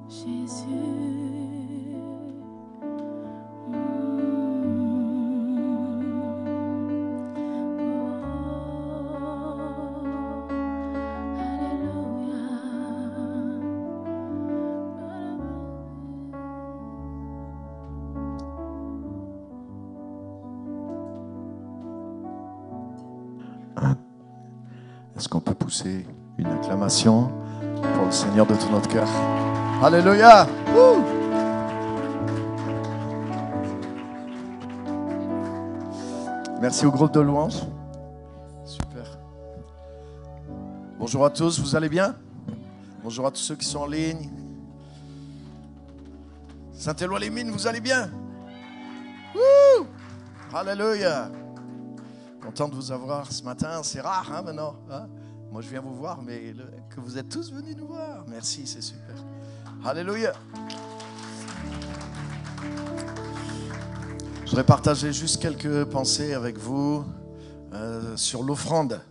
Jésus. Est-ce qu'on peut pousser une acclamation pour le Seigneur de tout notre cœur? Alléluia! Merci au groupe de louanges. Super. Bonjour à tous, vous allez bien? Bonjour à tous ceux qui sont en ligne. Saint-Éloi-les-Mines, vous allez bien? Wouh! Alléluia! Content de vous avoir ce matin, c'est rare maintenant. Hein? Moi je viens vous voir, mais que vous êtes tous venus nous voir. Merci, c'est super. Alléluia. Je voudrais partager juste quelques pensées avec vous sur l'offrande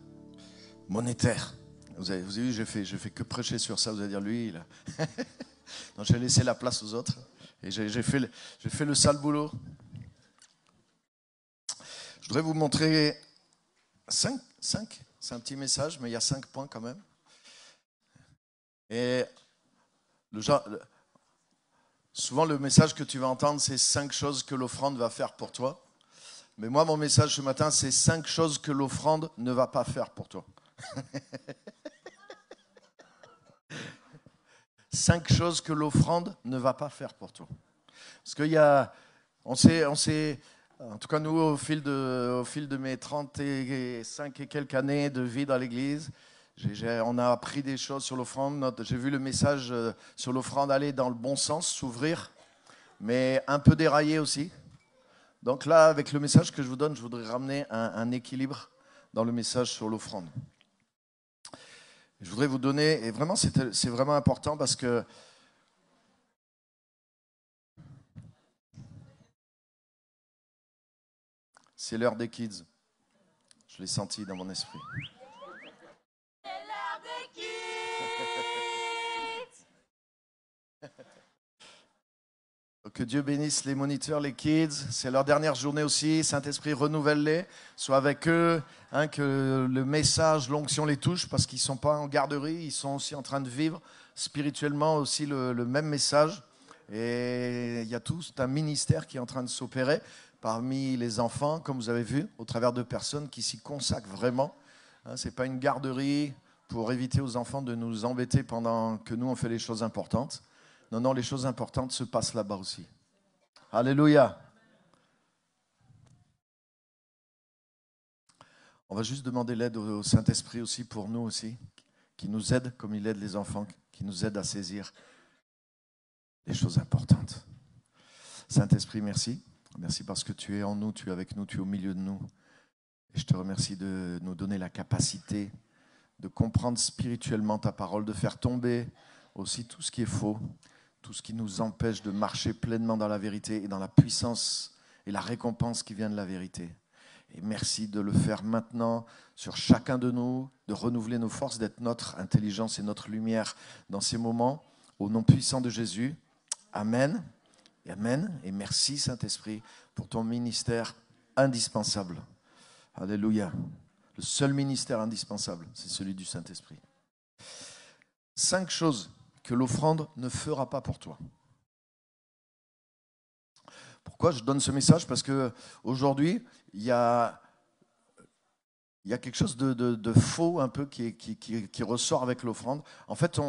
monétaire. Vous avez vu, je fais que prêcher sur ça, vous allez dire lui. Donc j'ai laissé la place aux autres et j'ai fait le sale boulot. Je voudrais vous montrer 5, c'est un petit message, mais il y a 5 points quand même. Et souvent le message que tu vas entendre, c'est 5 choses que l'offrande va faire pour toi. Mais moi, mon message ce matin, c'est 5 choses que l'offrande ne va pas faire pour toi. 5 choses que l'offrande ne va pas faire pour toi. Parce qu'il y a, on sait, en tout cas, nous, au fil de mes 35 et quelques années de vie dans l'Église, on a appris des choses sur l'offrande. J'ai vu le message sur l'offrande aller dans le bon sens, s'ouvrir, mais un peu dérailler aussi. Donc là, avec le message que je vous donne, je voudrais ramener un équilibre dans le message sur l'offrande. Je voudrais vous donner, et vraiment, c'est vraiment important parce que c'est l'heure des kids. Je l'ai senti dans mon esprit. C'est l'heure des kids. Que Dieu bénisse les moniteurs, les kids. C'est leur dernière journée aussi. Saint-Esprit, renouvelle-les. Sois avec eux. Que le message, l'onction les touche parce qu'ils ne sont pas en garderie. Ils sont aussi en train de vivre spirituellement aussi le même message. Et il y a tout un ministère qui est en train de s'opérer parmi les enfants, comme vous avez vu, au travers de personnes qui s'y consacrent vraiment. Ce n'est pas une garderie pour éviter aux enfants de nous embêter pendant que nous, on fait les choses importantes. Non, les choses importantes se passent là-bas aussi. Alléluia. On va juste demander l'aide au Saint-Esprit aussi pour nous aussi, qui nous aide comme il aide les enfants, qui nous aide à saisir les choses importantes. Saint-Esprit, merci. Merci parce que tu es en nous, tu es avec nous, tu es au milieu de nous. Et je te remercie de nous donner la capacité de comprendre spirituellement ta parole, de faire tomber aussi tout ce qui est faux, tout ce qui nous empêche de marcher pleinement dans la vérité et dans la puissance et la récompense qui vient de la vérité. Et merci de le faire maintenant sur chacun de nous, de renouveler nos forces, d'être notre intelligence et notre lumière dans ces moments. Au nom puissant de Jésus, Amen. Et Amen. Et merci Saint-Esprit pour ton ministère indispensable. Alléluia. Le seul ministère indispensable, c'est celui du Saint-Esprit. 5 choses que l'offrande ne fera pas pour toi. Pourquoi je donne ce message? Parce qu'aujourd'hui, il y a quelque chose de faux un peu qui ressort avec l'offrande. En fait,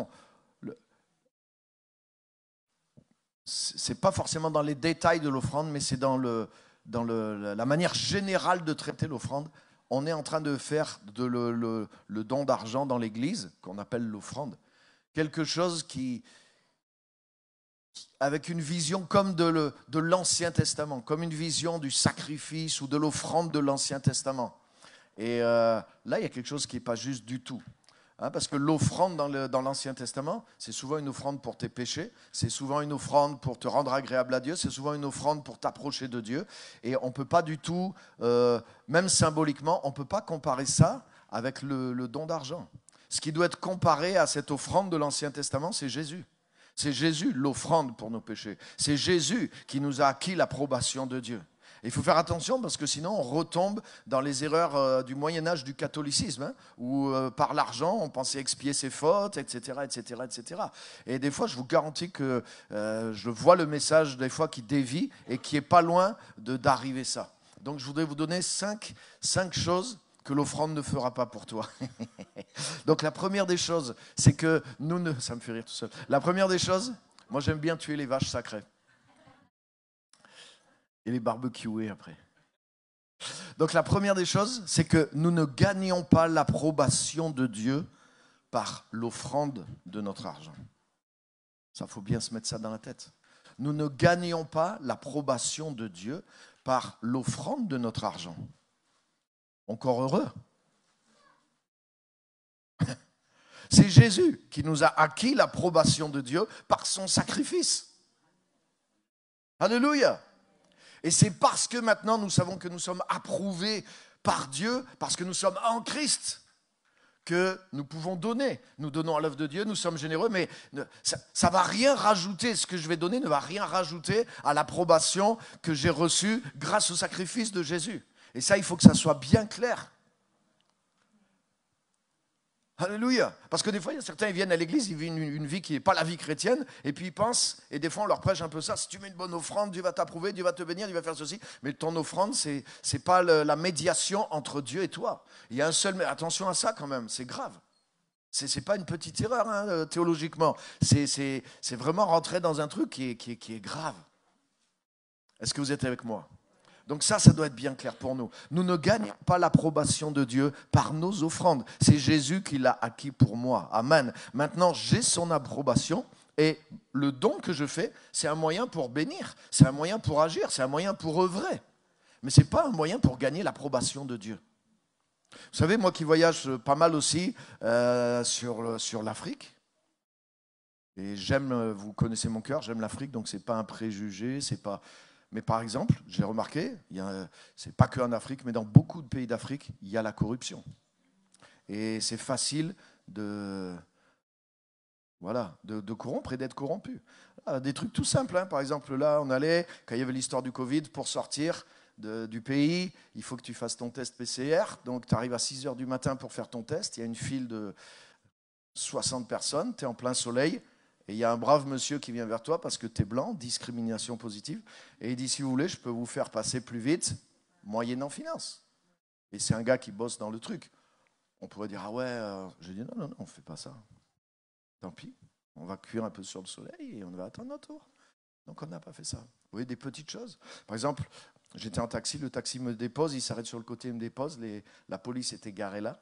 c'est pas forcément dans les détails de l'offrande, mais c'est dans la manière générale de traiter l'offrande. On est en train de faire le don d'argent dans l'Église, qu'on appelle l'offrande. Quelque chose avec une vision comme de l'Ancien Testament, comme une vision du sacrifice ou de l'offrande de l'Ancien Testament. Et là, il y a quelque chose qui n'est pas juste du tout. Parce que l'offrande dans l'Ancien Testament, c'est souvent une offrande pour tes péchés, c'est souvent une offrande pour te rendre agréable à Dieu, c'est souvent une offrande pour t'approcher de Dieu. Et on ne peut pas du tout, même symboliquement, on ne peut pas comparer ça avec le don d'argent. Ce qui doit être comparé à cette offrande de l'Ancien Testament, c'est Jésus. C'est Jésus, l'offrande pour nos péchés. C'est Jésus qui nous a acquis l'approbation de Dieu. Et il faut faire attention parce que sinon on retombe dans les erreurs du Moyen-Âge du catholicisme, hein, où par l'argent on pensait expier ses fautes, etc., etc., etc. Et des fois, je vous garantis que je vois le message des fois qui dévie et qui est pas loin d'arriver ça. Donc je voudrais vous donner cinq choses que l'offrande ne fera pas pour toi. Donc la première des choses, c'est que nous ne... Ça me fait rire tout seul. La première des choses, moi j'aime bien tuer les vaches sacrées. Et les barbecuer après. Donc la première des choses, c'est que nous ne gagnons pas l'approbation de Dieu par l'offrande de notre argent. Ça, faut bien se mettre ça dans la tête. Nous ne gagnons pas l'approbation de Dieu par l'offrande de notre argent. Encore heureux. C'est Jésus qui nous a acquis l'approbation de Dieu par son sacrifice. Alléluia. Et c'est parce que maintenant nous savons que nous sommes approuvés par Dieu, parce que nous sommes en Christ, que nous pouvons donner. Nous donnons à l'œuvre de Dieu, nous sommes généreux, mais ça ne va rien rajouter. Ce que je vais donner ne va rien rajouter à l'approbation que j'ai reçue grâce au sacrifice de Jésus. Et ça, il faut que ça soit bien clair. Alléluia. Parce que des fois, il y a certains qui viennent à l'église, ils vivent une vie qui n'est pas la vie chrétienne, et puis ils pensent, et des fois on leur prêche un peu ça, si tu mets une bonne offrande, Dieu va t'approuver, Dieu va te bénir, Dieu va faire ceci. Mais ton offrande, c'est pas la médiation entre Dieu et toi. Il y a un seul, mais attention à ça quand même, c'est grave. C'est pas une petite erreur hein, théologiquement. C'est vraiment rentrer dans un truc qui est grave. Est-ce que vous êtes avec moi ? Donc ça doit être bien clair pour nous. Nous ne gagnons pas l'approbation de Dieu par nos offrandes. C'est Jésus qui l'a acquis pour moi. Amen. Maintenant, j'ai son approbation et le don que je fais, c'est un moyen pour bénir, c'est un moyen pour agir, c'est un moyen pour œuvrer. Mais ce n'est pas un moyen pour gagner l'approbation de Dieu. Vous savez, moi qui voyage pas mal aussi sur l'Afrique, et j'aime, vous connaissez mon cœur, j'aime l'Afrique, donc ce n'est pas un préjugé, c'est pas... Mais par exemple, j'ai remarqué, ce n'est pas qu'en Afrique, mais dans beaucoup de pays d'Afrique, il y a la corruption. Et c'est facile de corrompre et d'être corrompu. Des trucs tout simples. Hein. Par exemple, là, on allait, quand il y avait l'histoire du Covid, pour sortir du pays, il faut que tu fasses ton test PCR. Donc, tu arrives à 6 h du matin pour faire ton test. Il y a une file de 60 personnes, tu es en plein soleil. Et il y a un brave monsieur qui vient vers toi parce que tu es blanc, discrimination positive. Et il dit, si vous voulez, je peux vous faire passer plus vite, moyennant finance. Et c'est un gars qui bosse dans le truc. On pourrait dire, ah ouais, je dis, non, on ne fait pas ça. Tant pis, on va cuire un peu sur le soleil et on va attendre notre tour. Donc on n'a pas fait ça. Vous voyez, des petites choses. Par exemple, j'étais en taxi, le taxi me dépose, il s'arrête sur le côté, il me dépose. La police était garée là.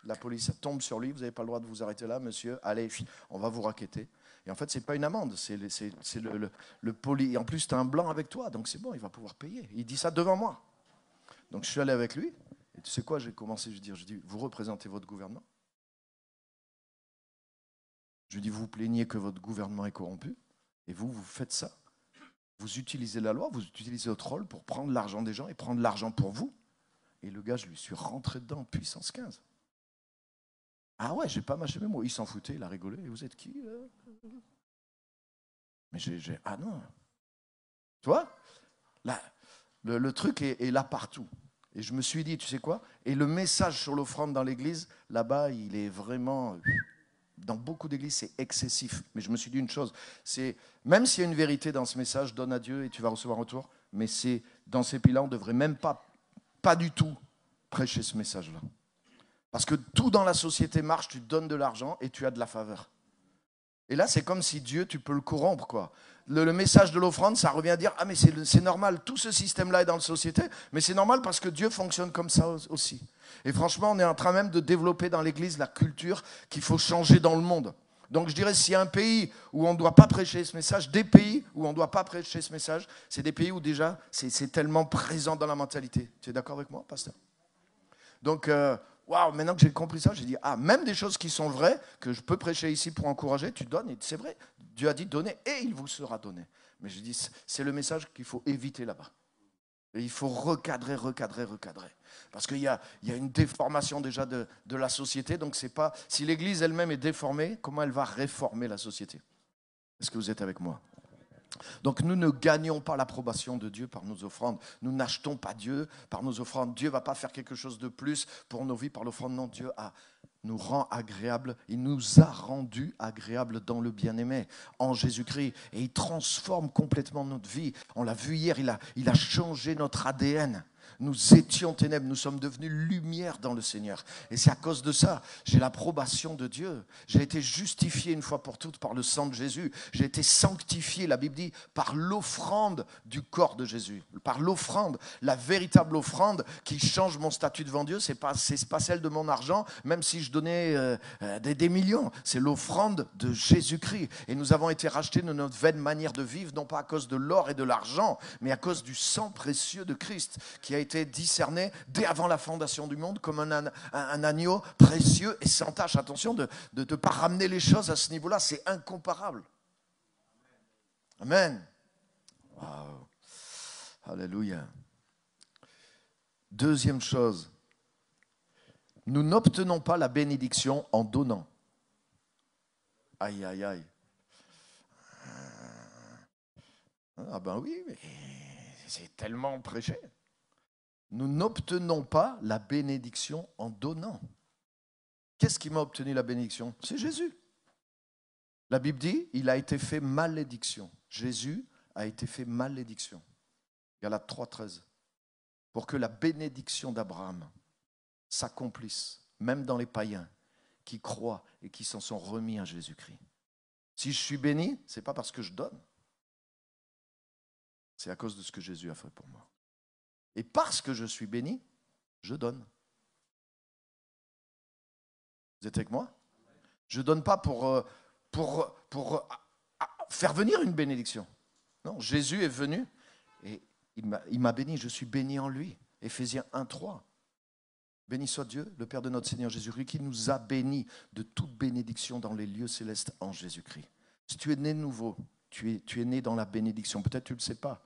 La police tombe sur lui, vous n'avez pas le droit de vous arrêter là, monsieur. Allez, on va vous raqueter. Et en fait, ce n'est pas une amende, c'est le poli. Et en plus, tu as un blanc avec toi, donc c'est bon, il va pouvoir payer. Il dit ça devant moi. Donc je suis allé avec lui, et tu sais quoi, j'ai commencé, je dis, vous représentez votre gouvernement. Je lui dis, vous vous plaignez que votre gouvernement est corrompu, et vous faites ça. Vous utilisez la loi, vous utilisez votre rôle pour prendre l'argent des gens et prendre l'argent pour vous. Et le gars, je lui suis rentré dedans, puissance 15. Ah ouais, j'ai pas mâché mes mots. Il s'en foutait, il a rigolé. Et vous êtes qui Mais ah non. Tu vois le truc est là partout. Et je me suis dit, tu sais quoi ? Et le message sur l'offrande dans l'église, là-bas, il est vraiment... Dans beaucoup d'églises, c'est excessif. Mais je me suis dit une chose, c'est même s'il y a une vérité dans ce message, donne à Dieu et tu vas recevoir un retour, mais c'est dans ces pays-là, on ne devrait même pas du tout prêcher ce message-là. Parce que tout dans la société marche, tu donnes de l'argent et tu as de la faveur. Et là, c'est comme si Dieu, tu peux le corrompre, quoi. Le message de l'offrande, ça revient à dire, ah mais c'est normal, tout ce système-là est dans la société, mais c'est normal parce que Dieu fonctionne comme ça aussi. Et franchement, on est en train même de développer dans l'Église la culture qu'il faut changer dans le monde. Donc je dirais, s'il y a un pays où on ne doit pas prêcher ce message, des pays où on ne doit pas prêcher ce message, c'est des pays où déjà, c'est tellement présent dans la mentalité. Tu es d'accord avec moi, pasteur ? Donc... Waouh, maintenant que j'ai compris ça, j'ai dit, même des choses qui sont vraies, que je peux prêcher ici pour encourager, tu donnes, et c'est vrai. Dieu a dit, donnez, et il vous sera donné. Mais j'ai dit, c'est le message qu'il faut éviter là-bas. Et il faut recadrer. Parce qu'il y a une déformation déjà de la société, donc c'est pas... Si l'Église elle-même est déformée, comment elle va réformer la société ? Est-ce que vous êtes avec moi? Donc nous ne gagnons pas l'approbation de Dieu par nos offrandes. Nous n'achetons pas Dieu par nos offrandes. Dieu ne va pas faire quelque chose de plus pour nos vies par l'offrande. Non, Dieu nous rend agréables. Il nous a rendus agréables dans le bien-aimé, en Jésus-Christ. Et il transforme complètement notre vie. On l'a vu hier, il a changé notre ADN. Nous étions ténèbres, nous sommes devenus lumière dans le Seigneur. Et c'est à cause de ça, j'ai l'approbation de Dieu. J'ai été justifié une fois pour toutes par le sang de Jésus. J'ai été sanctifié, la Bible dit, par l'offrande du corps de Jésus. Par l'offrande, la véritable offrande qui change mon statut devant Dieu. C'est pas celle de mon argent, même si je donnais des millions. C'est l'offrande de Jésus-Christ. Et nous avons été rachetés de notre vaine manière de vivre, non pas à cause de l'or et de l'argent, mais à cause du sang précieux de Christ, qui a été discerné dès avant la fondation du monde comme un agneau précieux et sans tache. Attention de ne pas ramener les choses à ce niveau-là, c'est incomparable. Amen. Wow. Alléluia. Deuxième chose, nous n'obtenons pas la bénédiction en donnant. Aïe, aïe, aïe. Ah ben oui, mais c'est tellement prêché. Nous n'obtenons pas la bénédiction en donnant. Qu'est-ce qui m'a obtenu la bénédiction? C'est Jésus. La Bible dit, il a été fait malédiction. Jésus a été fait malédiction. Galates 3,13. Pour que la bénédiction d'Abraham s'accomplisse, même dans les païens qui croient et qui s'en sont remis à Jésus-Christ. Si je suis béni, ce n'est pas parce que je donne. C'est à cause de ce que Jésus a fait pour moi. Et parce que je suis béni, je donne. Vous êtes avec moi? Je ne donne pas pour faire venir une bénédiction. Non, Jésus est venu et il m'a béni. Je suis béni en lui. Éphésiens 1,3. Béni soit Dieu, le Père de notre Seigneur Jésus-Christ, qui nous a bénis de toute bénédiction dans les lieux célestes en Jésus-Christ. Si tu es né de nouveau, tu es né dans la bénédiction. Peut-être tu ne le sais pas.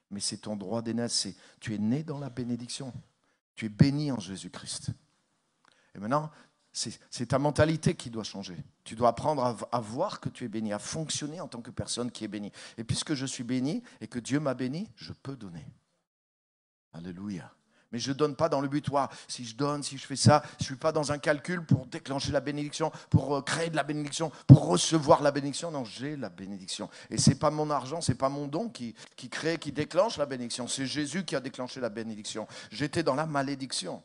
Mais c'est ton droit d'aînesse, tu es né dans la bénédiction. Tu es béni en Jésus-Christ. Et maintenant, c'est ta mentalité qui doit changer. Tu dois apprendre à voir que tu es béni, à fonctionner en tant que personne qui est bénie. Et puisque je suis béni et que Dieu m'a béni, je peux donner. Alléluia. Mais je ne donne pas dans le but, si je donne, si je fais ça, je ne suis pas dans un calcul pour déclencher la bénédiction, pour créer de la bénédiction, pour recevoir la bénédiction. Non, j'ai la bénédiction. Et ce n'est pas mon argent, ce n'est pas mon don qui crée, qui déclenche la bénédiction. C'est Jésus qui a déclenché la bénédiction. J'étais dans la malédiction.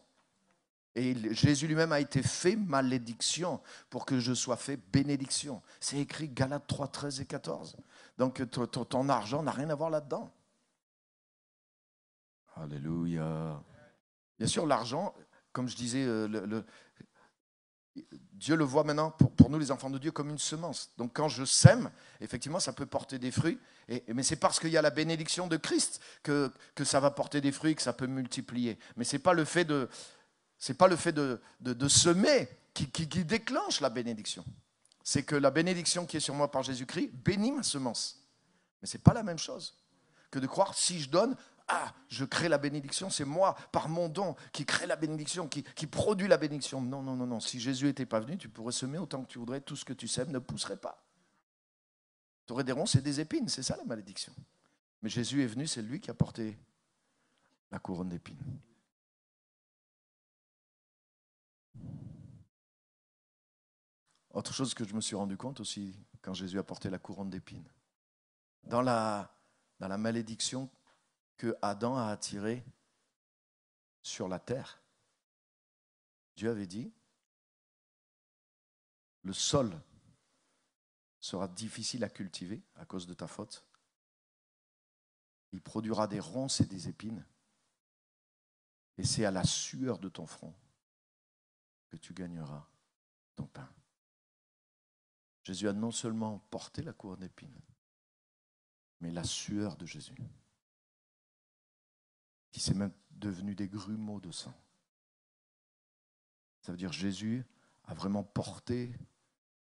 Et Jésus lui-même a été fait malédiction pour que je sois fait bénédiction. C'est écrit Galates 3, 13 et 14. Donc ton argent n'a rien à voir là-dedans. Alléluia. Bien sûr, l'argent, comme je disais, Dieu le voit maintenant pour nous les enfants de Dieu comme une semence. Donc quand je sème, effectivement, ça peut porter des fruits. Mais c'est parce qu'il y a la bénédiction de Christ que ça va porter des fruits, que ça peut multiplier. Mais ce n'est pas le fait de semer qui déclenche la bénédiction. C'est que la bénédiction qui est sur moi par Jésus-Christ bénit ma semence. Mais ce n'est pas la même chose que de croire si je donne, je crée la bénédiction, c'est moi, par mon don, qui crée la bénédiction, qui produit la bénédiction. Non, non, non, non. Si Jésus n'était pas venu, tu pourrais semer autant que tu voudrais, tout ce que tu sèmes ne pousserait pas. Tu aurais des ronces et des épines, c'est ça la malédiction. Mais Jésus est venu, c'est lui qui a porté la couronne d'épines. Autre chose que je me suis rendu compte aussi, quand Jésus a porté la couronne d'épines. Dans la malédiction que Adam a attirée sur la terre, Dieu avait dit, le sol sera difficile à cultiver à cause de ta faute. Il produira des ronces et des épines. Et c'est à la sueur de ton front que tu gagneras ton pain. Jésus a non seulement porté la couronne d'épines, mais la sueur de Jésus, qui s'est même devenu des grumeaux de sang. Ça veut dire Jésus a vraiment porté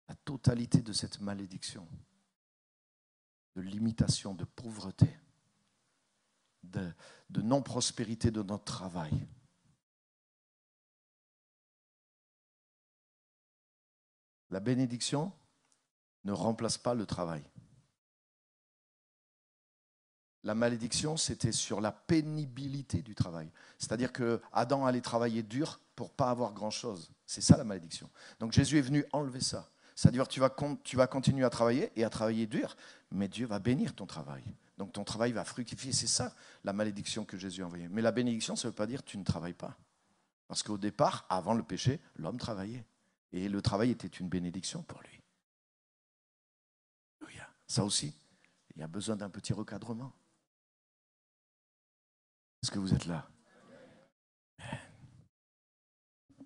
la totalité de cette malédiction, de limitation, de pauvreté, de non-prospérité de notre travail. La bénédiction ne remplace pas le travail. La malédiction, c'était sur la pénibilité du travail. C'est-à-dire que Adam allait travailler dur pour ne pas avoir grand-chose. C'est ça la malédiction. Donc Jésus est venu enlever ça. C'est-à-dire que tu vas continuer à travailler et à travailler dur, mais Dieu va bénir ton travail. Donc ton travail va fructifier. C'est ça la malédiction que Jésus a envoyée. Mais la bénédiction, ça ne veut pas dire que tu ne travailles pas. Parce qu'au départ, avant le péché, l'homme travaillait. Et le travail était une bénédiction pour lui. Ça aussi, il y a besoin d'un petit recadrement. Est-ce que vous êtes là?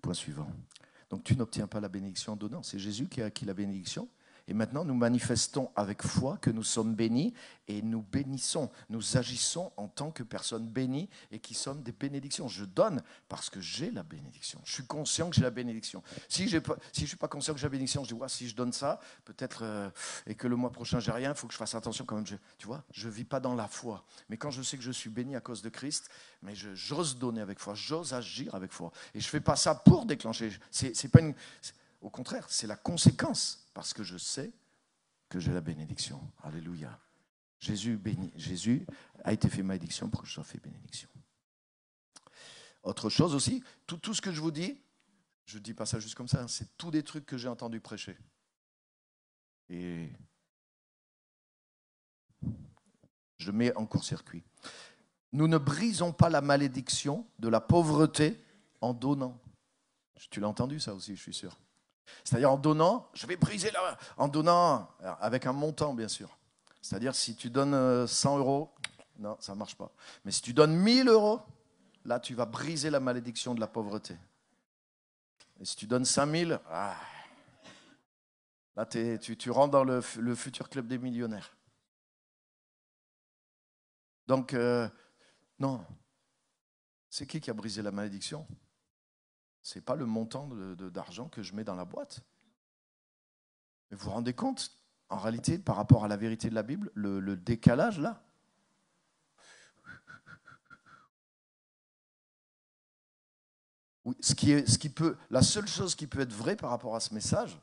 Point suivant. Donc tu n'obtiens pas la bénédiction en donnant. C'est Jésus qui a acquis la bénédiction. Et maintenant, nous manifestons avec foi que nous sommes bénis et nous bénissons. Nous agissons en tant que personnes bénies et qui sommes des bénédictions. Je donne parce que j'ai la bénédiction. Je suis conscient que j'ai la bénédiction. Si je ne suis pas conscient que j'ai la bénédiction, je dis, ouais, si je donne ça, peut-être, et que le mois prochain, j'ai rien, il faut que je fasse attention quand même. Tu vois, je ne vis pas dans la foi. Mais quand je sais que je suis béni à cause de Christ, mais j'ose donner avec foi, j'ose agir avec foi. Et je ne fais pas ça pour déclencher. C'est pas une... Au contraire, c'est la conséquence, parce que je sais que j'ai la bénédiction. Alléluia. Jésus a été fait malédiction pour que je sois fait bénédiction. Autre chose aussi, tout ce que je vous dis, je ne dis pas ça juste comme ça, c'est tous des trucs que j'ai entendu prêcher. Et je mets en court-circuit. Nous ne brisons pas la malédiction de la pauvreté en donnant. Tu l'as entendu ça aussi, je suis sûr. C'est-à-dire en donnant, je vais briser là, en donnant avec un montant bien sûr. C'est-à-dire si tu donnes 100 €, non, ça ne marche pas. Mais si tu donnes 1000 €, là tu vas briser la malédiction de la pauvreté. Et si tu donnes 5000, là tu rentres dans le futur club des millionnaires. Donc, non. C'est qui a brisé la malédiction ? Ce n'est pas le montant d'argent que je mets dans la boîte. Mais vous vous rendez compte, en réalité, par rapport à la vérité de la Bible, le décalage là ? Oui, la seule chose qui peut être vraie par rapport à ce message,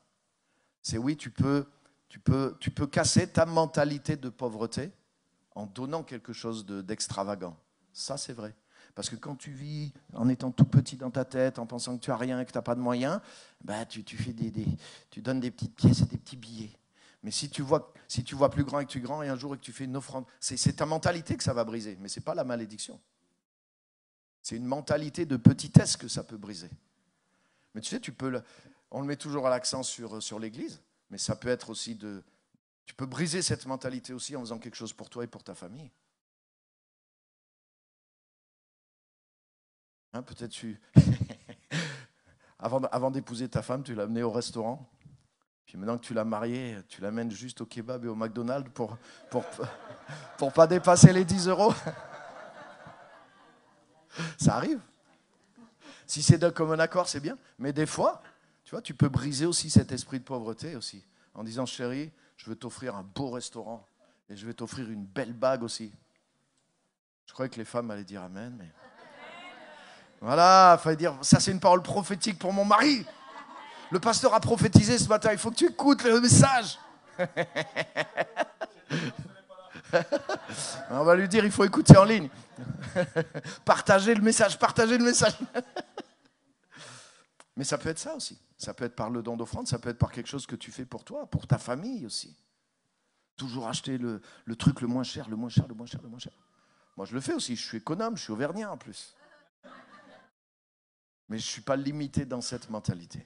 c'est oui, tu peux casser ta mentalité de pauvreté en donnant quelque chose d'extravagant. Ça, c'est vrai. Parce que quand tu vis en étant tout petit dans ta tête, en pensant que tu n'as rien et que tu n'as pas de moyens, bah, tu donnes des petites pièces et des petits billets. Mais si tu vois plus grand et que tu es grand et un jour et que tu fais une offrande, c'est ta mentalité que ça va briser, mais ce n'est pas la malédiction. C'est une mentalité de petitesse que ça peut briser. Mais tu sais, on le met toujours à l'accent sur l'Église, mais ça peut être aussi tu peux briser cette mentalité aussi en faisant quelque chose pour toi et pour ta famille. Hein, peut-être avant d'épouser ta femme, tu l'as amenée au restaurant. Puis maintenant que tu l'as mariée, tu l'amènes juste au kebab et au McDonald's pour pas dépasser les 10 €. Ça arrive. Si c'est d'un commun accord, c'est bien. Mais des fois, tu vois, tu peux briser aussi cet esprit de pauvreté aussi. En disant, chérie, je veux t'offrir un beau restaurant. Et je vais t'offrir une belle bague aussi. Je croyais que les femmes allaient dire amen, mais... Voilà, il fallait dire, ça c'est une parole prophétique pour mon mari. Le pasteur a prophétisé ce matin, il faut que tu écoutes le message. On va lui dire, il faut écouter en ligne. Partagez le message. Mais ça peut être ça aussi. Ça peut être par le don d'offrande, ça peut être par quelque chose que tu fais pour toi, pour ta famille aussi. Toujours acheter le truc le moins cher. Moi, je le fais aussi, je suis économe, je suis auvergnat en plus. Mais je ne suis pas limité dans cette mentalité.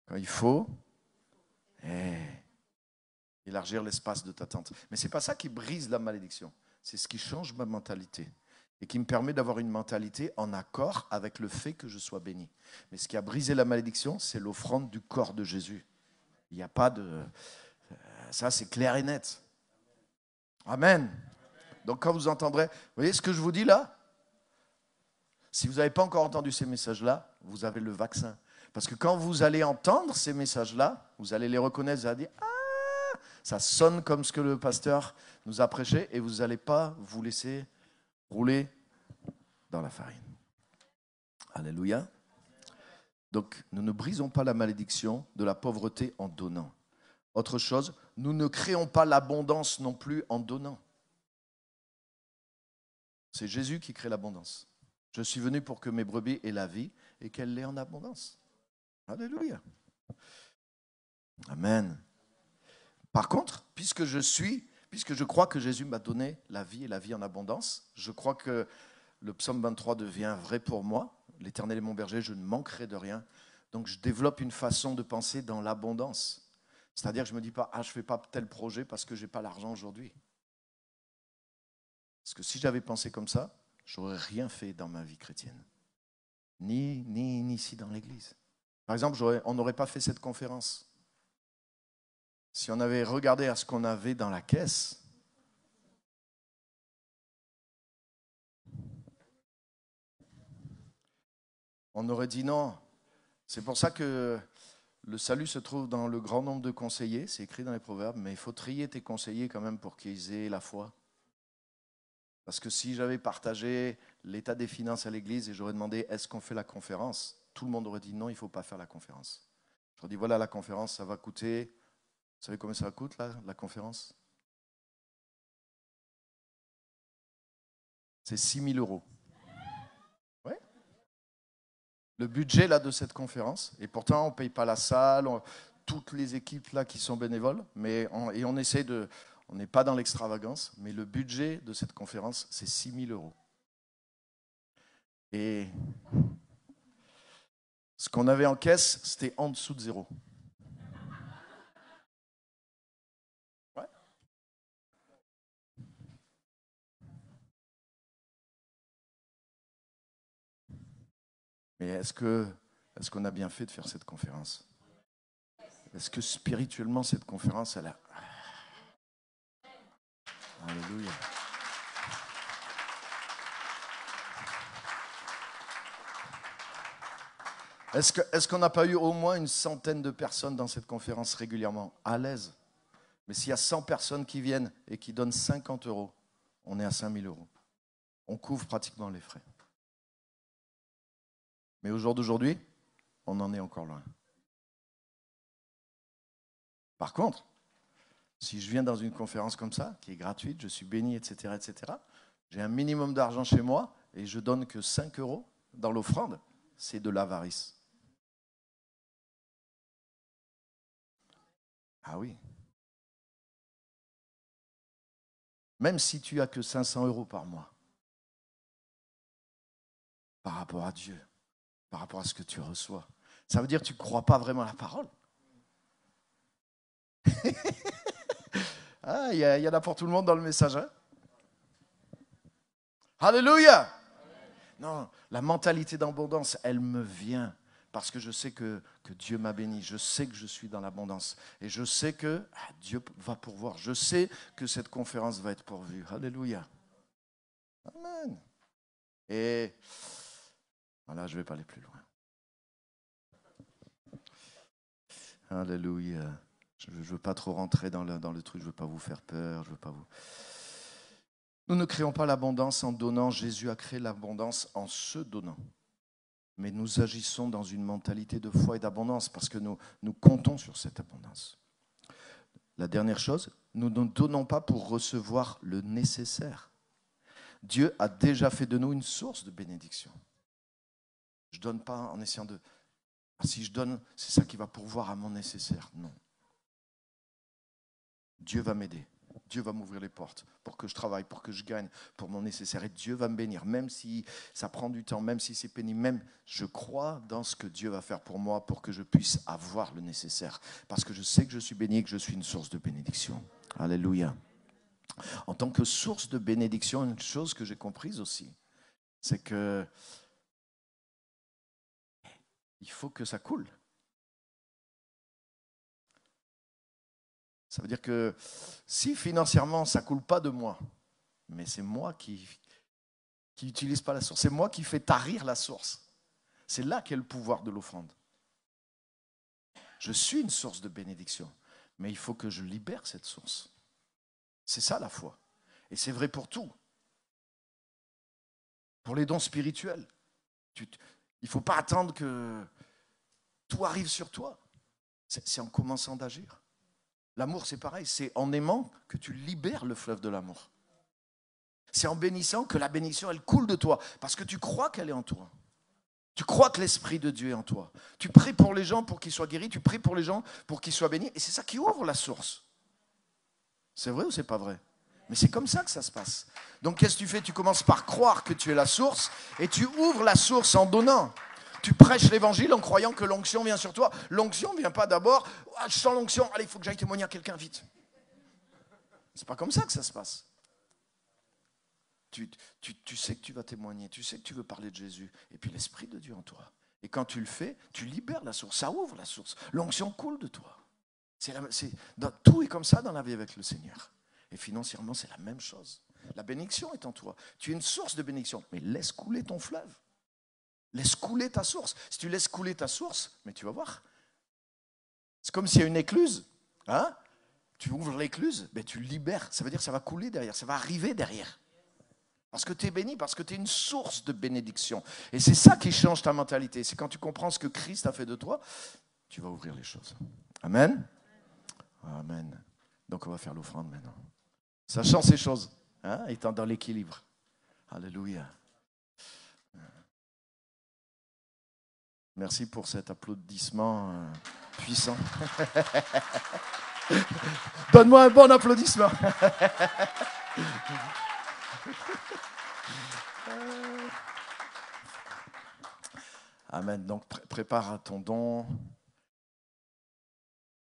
Quand il faut, élargir l'espace de ta tente. Mais ce n'est pas ça qui brise la malédiction. C'est ce qui change ma mentalité et qui me permet d'avoir une mentalité en accord avec le fait que je sois béni. Mais ce qui a brisé la malédiction, c'est l'offrande du corps de Jésus. Il n'y a pas de... Ça, c'est clair et net. Amen. Donc quand vous entendrez... Vous voyez ce que je vous dis là ? Si vous n'avez pas encore entendu ces messages-là, vous avez le vaccin. Parce que quand vous allez entendre ces messages-là, vous allez les reconnaître, vous allez dire « Ah !» Ça sonne comme ce que le pasteur nous a prêché et vous n'allez pas vous laisser rouler dans la farine. Alléluia. Donc, nous ne brisons pas la malédiction de la pauvreté en donnant. Autre chose, nous ne créons pas l'abondance non plus en donnant. C'est Jésus qui crée l'abondance. Je suis venu pour que mes brebis aient la vie et qu'elles l'aient en abondance. Alléluia. Amen. Par contre, puisque je crois que Jésus m'a donné la vie et la vie en abondance, je crois que le psaume 23 devient vrai pour moi. L'Éternel est mon berger, je ne manquerai de rien. Donc je développe une façon de penser dans l'abondance. C'est-à-dire que je ne me dis pas, je ne fais pas tel projet parce que je n'ai pas l'argent aujourd'hui. Parce que si j'avais pensé comme ça, je n'aurais rien fait dans ma vie chrétienne. Ni ici dans l'église. Par exemple, on n'aurait pas fait cette conférence. Si on avait regardé à ce qu'on avait dans la caisse, on aurait dit non. C'est pour ça que le salut se trouve dans le grand nombre de conseillers, c'est écrit dans les proverbes, mais il faut trier tes conseillers quand même pour qu'ils aient la foi. Parce que si j'avais partagé l'état des finances à l'église et j'aurais demandé est-ce qu'on fait la conférence, tout le monde aurait dit non, il ne faut pas faire la conférence. J'aurais dit voilà, la conférence, ça va coûter. Vous savez combien ça coûte là, la conférence? C'est 6 000 €. Ouais. Le budget là, de cette conférence, et pourtant on ne paye pas la salle, toutes les équipes là qui sont bénévoles, on essaie de. On n'est pas dans l'extravagance, mais le budget de cette conférence, c'est 6 000 €. Et ce qu'on avait en caisse, c'était en dessous de zéro. Ouais. Mais est-ce qu'on a bien fait de faire cette conférence? Est-ce que spirituellement, cette conférence, elle a... Alléluia. Est-ce qu'on n'a pas eu au moins une centaine de personnes dans cette conférence régulièrement? À l'aise. Mais s'il y a 100 personnes qui viennent et qui donnent 50 €, on est à 5 000 €. On couvre pratiquement les frais. Mais au jour d'aujourd'hui, on en est encore loin. Par contre, si je viens dans une conférence comme ça, qui est gratuite, je suis béni, etc., j'ai un minimum d'argent chez moi et je donne que 5 € dans l'offrande, c'est de l'avarice. Ah oui. Même si tu as que 500 € par mois, par rapport à Dieu, par rapport à ce que tu reçois, ça veut dire que tu ne crois pas vraiment à la parole. Il y en a pour tout le monde dans le message. Hein? Alléluia! Non, la mentalité d'abondance, elle me vient parce que je sais que Dieu m'a béni. Je sais que je suis dans l'abondance. Et je sais que Dieu va pourvoir. Je sais que cette conférence va être pourvue. Alléluia. Amen. Et voilà, je ne vais pas aller plus loin. Alléluia. Je ne veux pas trop rentrer dans le truc. Je ne veux pas vous faire peur. Je veux pas vous... Nous ne créons pas l'abondance en donnant. Jésus a créé l'abondance en se donnant. Mais nous agissons dans une mentalité de foi et d'abondance parce que nous comptons sur cette abondance. La dernière chose, nous ne donnons pas pour recevoir le nécessaire. Dieu a déjà fait de nous une source de bénédiction. Je ne donne pas en essayant de... si je donne, c'est ça qui va pourvoir à mon nécessaire. Non. Dieu va m'aider. Dieu va m'ouvrir les portes pour que je travaille, pour que je gagne, pour mon nécessaire. Et Dieu va me bénir, même si ça prend du temps, même si c'est pénible. Même je crois dans ce que Dieu va faire pour moi pour que je puisse avoir le nécessaire. Parce que je sais que je suis béni et que je suis une source de bénédiction. Alléluia. En tant que source de bénédiction, une chose que j'ai comprise aussi, c'est que il faut que ça coule. Ça veut dire que si financièrement ça ne coule pas de moi, mais c'est moi qui n'utilise pas la source, c'est moi qui fais tarir la source. C'est là qu'est le pouvoir de l'offrande. Je suis une source de bénédiction, mais il faut que je libère cette source. C'est ça la foi. Et c'est vrai pour tout. Pour les dons spirituels. Il ne faut pas attendre que tout arrive sur toi. C'est en commençant d'agir. L'amour, c'est pareil, c'est en aimant que tu libères le fleuve de l'amour. C'est en bénissant que la bénédiction, elle coule de toi, parce que tu crois qu'elle est en toi. Tu crois que l'Esprit de Dieu est en toi. Tu pries pour les gens pour qu'ils soient guéris, tu pries pour les gens pour qu'ils soient bénis, et c'est ça qui ouvre la source. C'est vrai ou c'est pas vrai? Mais c'est comme ça que ça se passe. Donc qu'est-ce que tu fais? Tu commences par croire que tu es la source, et tu ouvres la source en donnant. Tu prêches l'évangile en croyant que l'onction vient sur toi. L'onction ne vient pas d'abord, ah, je sens l'onction, allez, il faut que j'aille témoigner à quelqu'un vite. C'est pas comme ça que ça se passe. Tu sais que tu vas témoigner, tu sais que tu veux parler de Jésus, et puis l'Esprit de Dieu en toi. Et quand tu le fais, tu libères la source, ça ouvre la source. L'onction coule de toi. Tout est comme ça dans la vie avec le Seigneur. Et financièrement, c'est la même chose. La bénédiction est en toi. Tu es une source de bénédiction, mais laisse couler ton fleuve. Laisse couler ta source. Si tu laisses couler ta source, mais tu vas voir. C'est comme s'il y a une écluse. Hein? Tu ouvres l'écluse, ben tu libères. Ça veut dire que ça va couler derrière, ça va arriver derrière. Parce que tu es béni, parce que tu es une source de bénédiction. Et c'est ça qui change ta mentalité. C'est quand tu comprends ce que Christ a fait de toi, tu vas ouvrir les choses. Amen. Amen. Donc on va faire l'offrande maintenant. Sachant ces choses, hein, étant dans l'équilibre. Alléluia. Merci pour cet applaudissement puissant. Donne-moi un bon applaudissement. Amen. Donc prépare ton don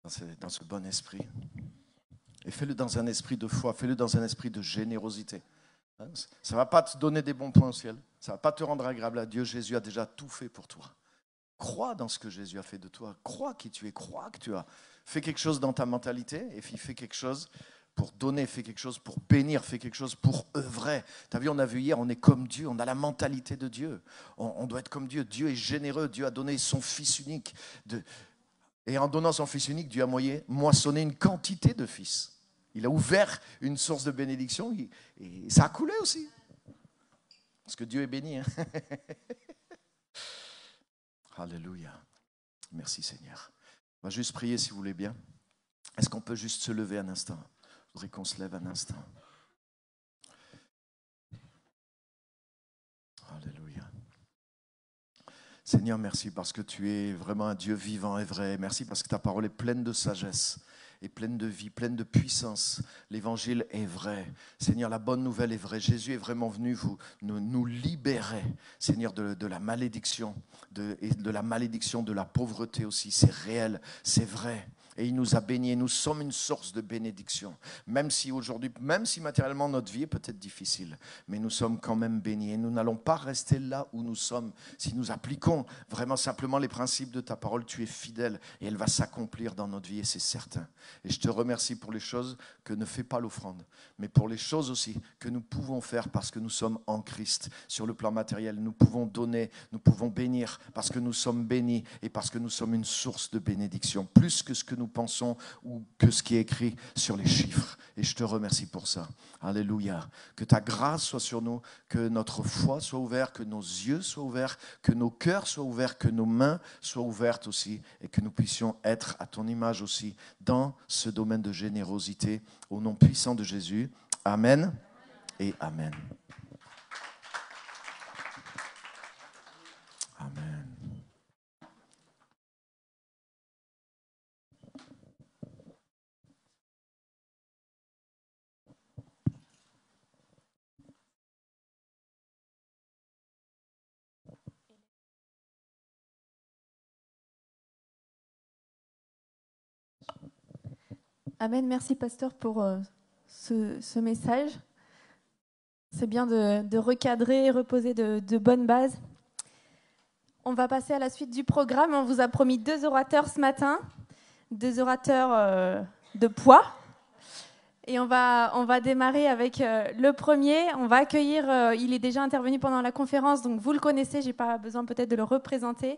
dans ce bon esprit. Et fais-le dans un esprit de foi, fais-le dans un esprit de générosité. Ça ne va pas te donner des bons points au ciel, ça ne va pas te rendre agréable à Dieu. Jésus a déjà tout fait pour toi. Crois dans ce que Jésus a fait de toi, crois qui tu es, crois que tu as fait quelque chose dans ta mentalité, et puis fais quelque chose pour donner, fais quelque chose pour bénir, fais quelque chose pour œuvrer. Tu as vu, on a vu hier, on est comme Dieu, on a la mentalité de Dieu. On doit être comme Dieu. Dieu est généreux, Dieu a donné son Fils unique. Et en donnant son Fils unique, Dieu a moissonné une quantité de fils. Il a ouvert une source de bénédiction et ça a coulé aussi. Parce que Dieu est béni. Hein? Alléluia. Merci Seigneur. On va juste prier si vous voulez bien. Est-ce qu'on peut juste se lever un instant? Je voudrais qu'on se lève un instant. Alléluia. Seigneur, merci parce que tu es vraiment un Dieu vivant et vrai. Merci parce que ta parole est pleine de sagesse et pleine de vie, pleine de puissance. L'évangile est vrai. Seigneur, la bonne nouvelle est vraie. Jésus est vraiment venu nous libérer, Seigneur, de la malédiction, et de la malédiction de la pauvreté aussi. C'est réel, c'est vrai. Et il nous a bénis. Nous sommes une source de bénédiction. Même si aujourd'hui, même si matériellement notre vie est peut-être difficile, mais nous sommes quand même bénis. Et nous n'allons pas rester là où nous sommes. Si nous appliquons vraiment simplement les principes de ta parole, tu es fidèle et elle va s'accomplir dans notre vie et c'est certain. Et je te remercie pour les choses que ne fait pas l'offrande, mais pour les choses aussi que nous pouvons faire parce que nous sommes en Christ. Sur le plan matériel, nous pouvons donner, nous pouvons bénir parce que nous sommes bénis et parce que nous sommes une source de bénédiction, plus que ce que nous pensons ou que ce qui est écrit sur les chiffres. Et je te remercie pour ça. Alléluia. Que ta grâce soit sur nous, que notre foi soit ouverte, que nos yeux soient ouverts, que nos cœurs soient ouverts, que nos mains soient ouvertes aussi et que nous puissions être à ton image aussi dans ce domaine de générosité. Au nom puissant de Jésus. Amen et Amen. Amen. Amen, merci pasteur pour ce message. C'est bien de recadrer, reposer de bonnes bases. On va passer à la suite du programme. On vous a promis 2 orateurs ce matin, 2 orateurs de poids. Et on va démarrer avec le premier. On va accueillir, il est déjà intervenu pendant la conférence, donc vous le connaissez, je n'ai pas besoin peut-être de le représenter.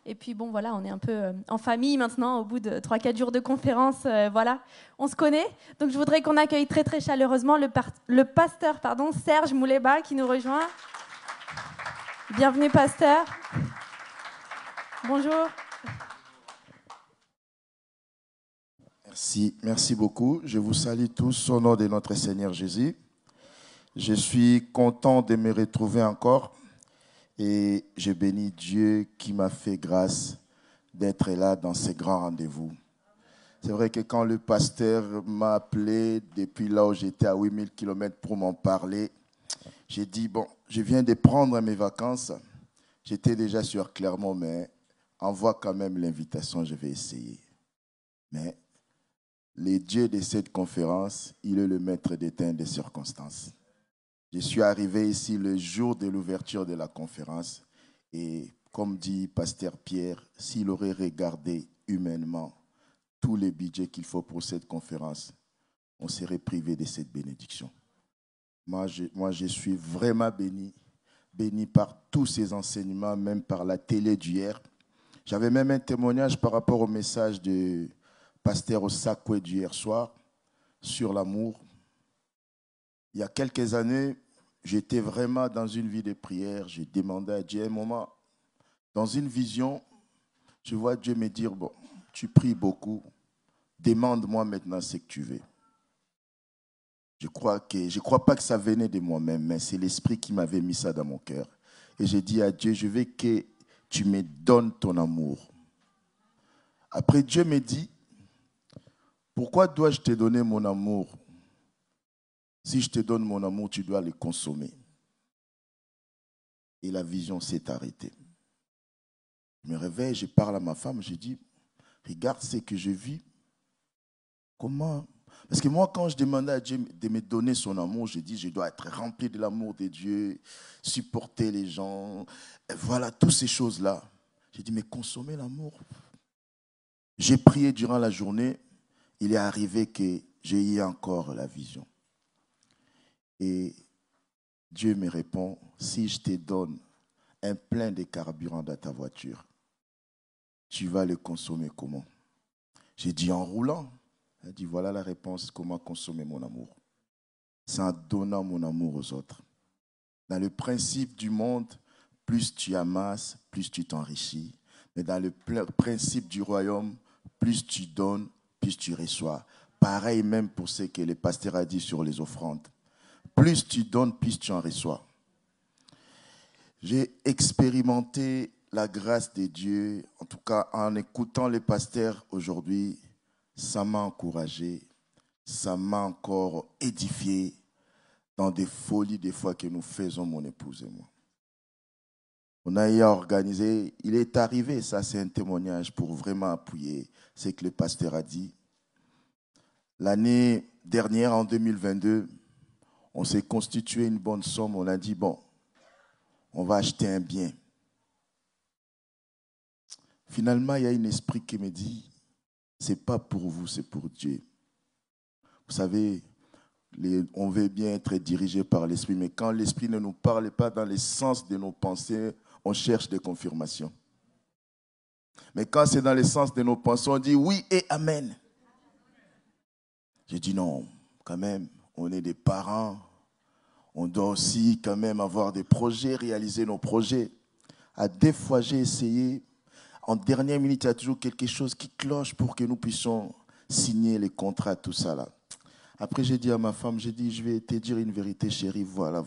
Et puis bon, voilà, on est un peu en famille maintenant, au bout de 3-4 jours de conférence, voilà, on se connaît. Donc je voudrais qu'on accueille très très chaleureusement le pasteur Serge Mouleba qui nous rejoint. Bienvenue pasteur. Bonjour. Si, merci beaucoup. Je vous salue tous au nom de notre Seigneur Jésus. Je suis content de me retrouver encore et je bénis Dieu qui m'a fait grâce d'être là dans ces grands rendez-vous. C'est vrai que quand le pasteur m'a appelé depuis là où j'étais à 8000 km pour m'en parler, j'ai dit, bon, je viens de prendre mes vacances. J'étais déjà sur Clermont, mais envoie quand même l'invitation, je vais essayer. Mais le Dieu de cette conférence, il est le maître des temps et des circonstances. Je suis arrivé ici le jour de l'ouverture de la conférence et comme dit Pasteur Pierre, s'il aurait regardé humainement tous les budgets qu'il faut pour cette conférence, on serait privé de cette bénédiction. Moi, je suis vraiment béni par tous ces enseignements, même par la télé d'hier. J'avais même un témoignage par rapport au message de Pasteur Osakwe d'hier soir sur l'amour. Il y a quelques années, j'étais vraiment dans une vie de prière. J'ai demandé à Dieu un moment, dans une vision, je vois Dieu me dire, bon, tu pries beaucoup, demande-moi maintenant ce que tu veux. Je crois pas que ça venait de moi-même, mais c'est l'Esprit qui m'avait mis ça dans mon cœur. Et j'ai dit à Dieu, je veux que tu me donnes ton amour. Après, Dieu me dit, pourquoi dois-je te donner mon amour? Si je te donne mon amour, tu dois le consommer. Et la vision s'est arrêtée. Je me réveille, je parle à ma femme, je dis, regarde ce que je vis. Comment? Parce que moi, quand je demandais à Dieu de me donner son amour, je dis, je dois être rempli de l'amour de Dieu, supporter les gens, et voilà, toutes ces choses-là. J'ai dit, mais consommer l'amour. J'ai prié durant la journée, il est arrivé que j'ai eu encore la vision. Et Dieu me répond, si je te donne un plein de carburant dans ta voiture, tu vas le consommer comment? J'ai dit en roulant. Elle dit, voilà la réponse, comment consommer mon amour. C'est en donnant mon amour aux autres. Dans le principe du monde, plus tu amasses, plus tu t'enrichis. Mais dans le principe du royaume, plus tu donnes, plus tu reçois. Pareil même pour ce que le pasteur a dit sur les offrandes. Plus tu donnes, plus tu en reçois. J'ai expérimenté la grâce de Dieu, en tout cas en écoutant les pasteurs aujourd'hui, ça m'a encouragé, ça m'a encore édifié dans des folies des fois que nous faisons, mon épouse et moi. On a organisé, il est arrivé, ça c'est un témoignage pour vraiment appuyer ce que le pasteur a dit. L'année dernière, en 2022, on s'est constitué une bonne somme, on a dit, bon, on va acheter un bien. Finalement, il y a un esprit qui me dit, ce n'est pas pour vous, c'est pour Dieu. Vous savez, on veut bien être dirigé par l'esprit, mais quand l'esprit ne nous parle pas dans le sens de nos pensées, on cherche des confirmations. Mais quand c'est dans le sens de nos pensées, on dit oui et amen. J'ai dit non, quand même, on est des parents. On doit aussi quand même avoir des projets, réaliser nos projets. À deux fois, j'ai essayé. En dernière minute, il y a toujours quelque chose qui cloche pour que nous puissions signer les contrats, tout ça là. Après, j'ai dit à ma femme, j'ai dit, je vais te dire une vérité, chérie, voilà.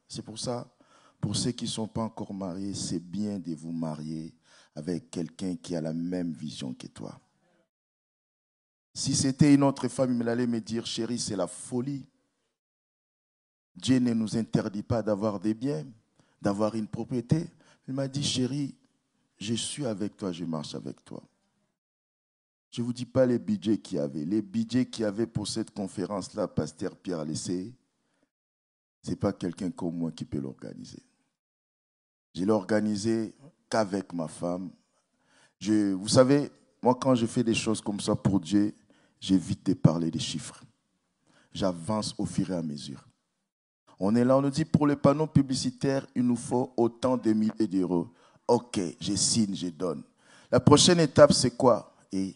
C'est pour ça, pour ceux qui ne sont pas encore mariés, c'est bien de vous marier avec quelqu'un qui a la même vision que toi. Si c'était une autre femme, elle allait me dire, chérie, c'est la folie. Dieu ne nous interdit pas d'avoir des biens, d'avoir une propriété. Il m'a dit, chérie, je suis avec toi, je marche avec toi. Je ne vous dis pas les budgets qu'il y avait. Les budgets qu'il y avait pour cette conférence-là, Pasteur Pierre Lessé, ce n'est pas quelqu'un comme moi qui peut l'organiser. Je l'ai organisé qu'avec ma femme. Vous savez, moi, quand je fais des choses comme ça pour Dieu, j'évite de parler des chiffres. J'avance au fur et à mesure. On est là, on nous dit pour les panneaux publicitaires, il nous faut autant de milliers d'euros. Ok, je signe, je donne. La prochaine étape, c'est quoi? Et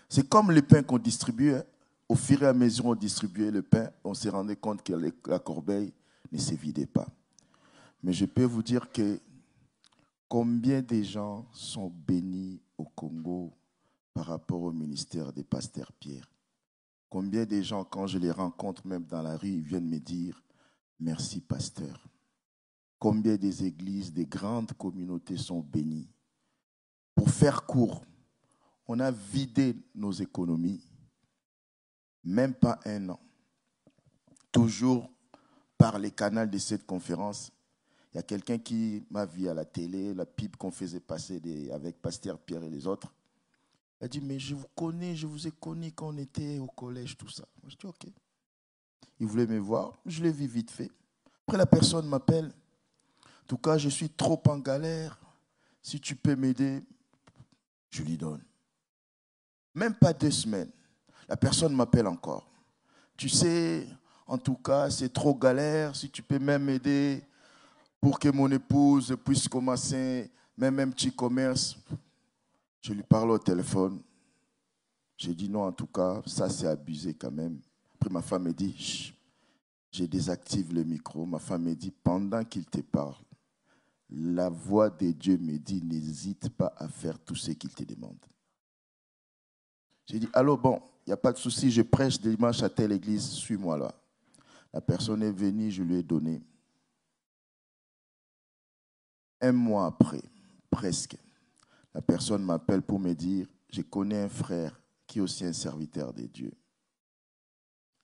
c'est comme le pain qu'on distribue. Hein. Au fur et à mesure, on distribuait le pain. On s'est rendu compte que la corbeille ne se vidait pas. Mais je peux vous dire que combien de gens sont bénis au Congo par rapport au ministère des pasteurs Pierre. Combien de gens, quand je les rencontre même dans la rue, ils viennent me dire « Merci, pasteur ». Combien des églises, des grandes communautés sont bénies. Pour faire court, on a vidé nos économies, même pas un an. Toujours par les canaux de cette conférence, il y a quelqu'un qui m'a vu à la télé, la pub qu'on faisait passer avec Pasteur Pierre et les autres. Il a dit, mais je vous connais, je vous ai connu quand on était au collège, tout ça. Moi, je dis, ok. Il voulait me voir, je l'ai vu vite fait. Après, la personne m'appelle. En tout cas, je suis trop en galère. Si tu peux m'aider, je lui donne. Même pas 2 semaines. La personne m'appelle encore. Tu sais, en tout cas, c'est trop galère. Si tu peux même m'aider pour que mon épouse puisse commencer même un petit commerce. Je lui parle au téléphone. J'ai dit non, en tout cas, ça c'est abusé quand même. Après, ma femme me dit, chut, je désactive le micro. Ma femme me dit, pendant qu'il te parle, la voix de Dieu me dit, n'hésite pas à faire tout ce qu'il te demande. J'ai dit, allô, bon, il n'y a pas de souci, je prêche dimanche à telle église, suis-moi là. La personne est venue, je lui ai donné. 1 mois après, presque, la personne m'appelle pour me dire, je connais un frère qui est aussi un serviteur de Dieu,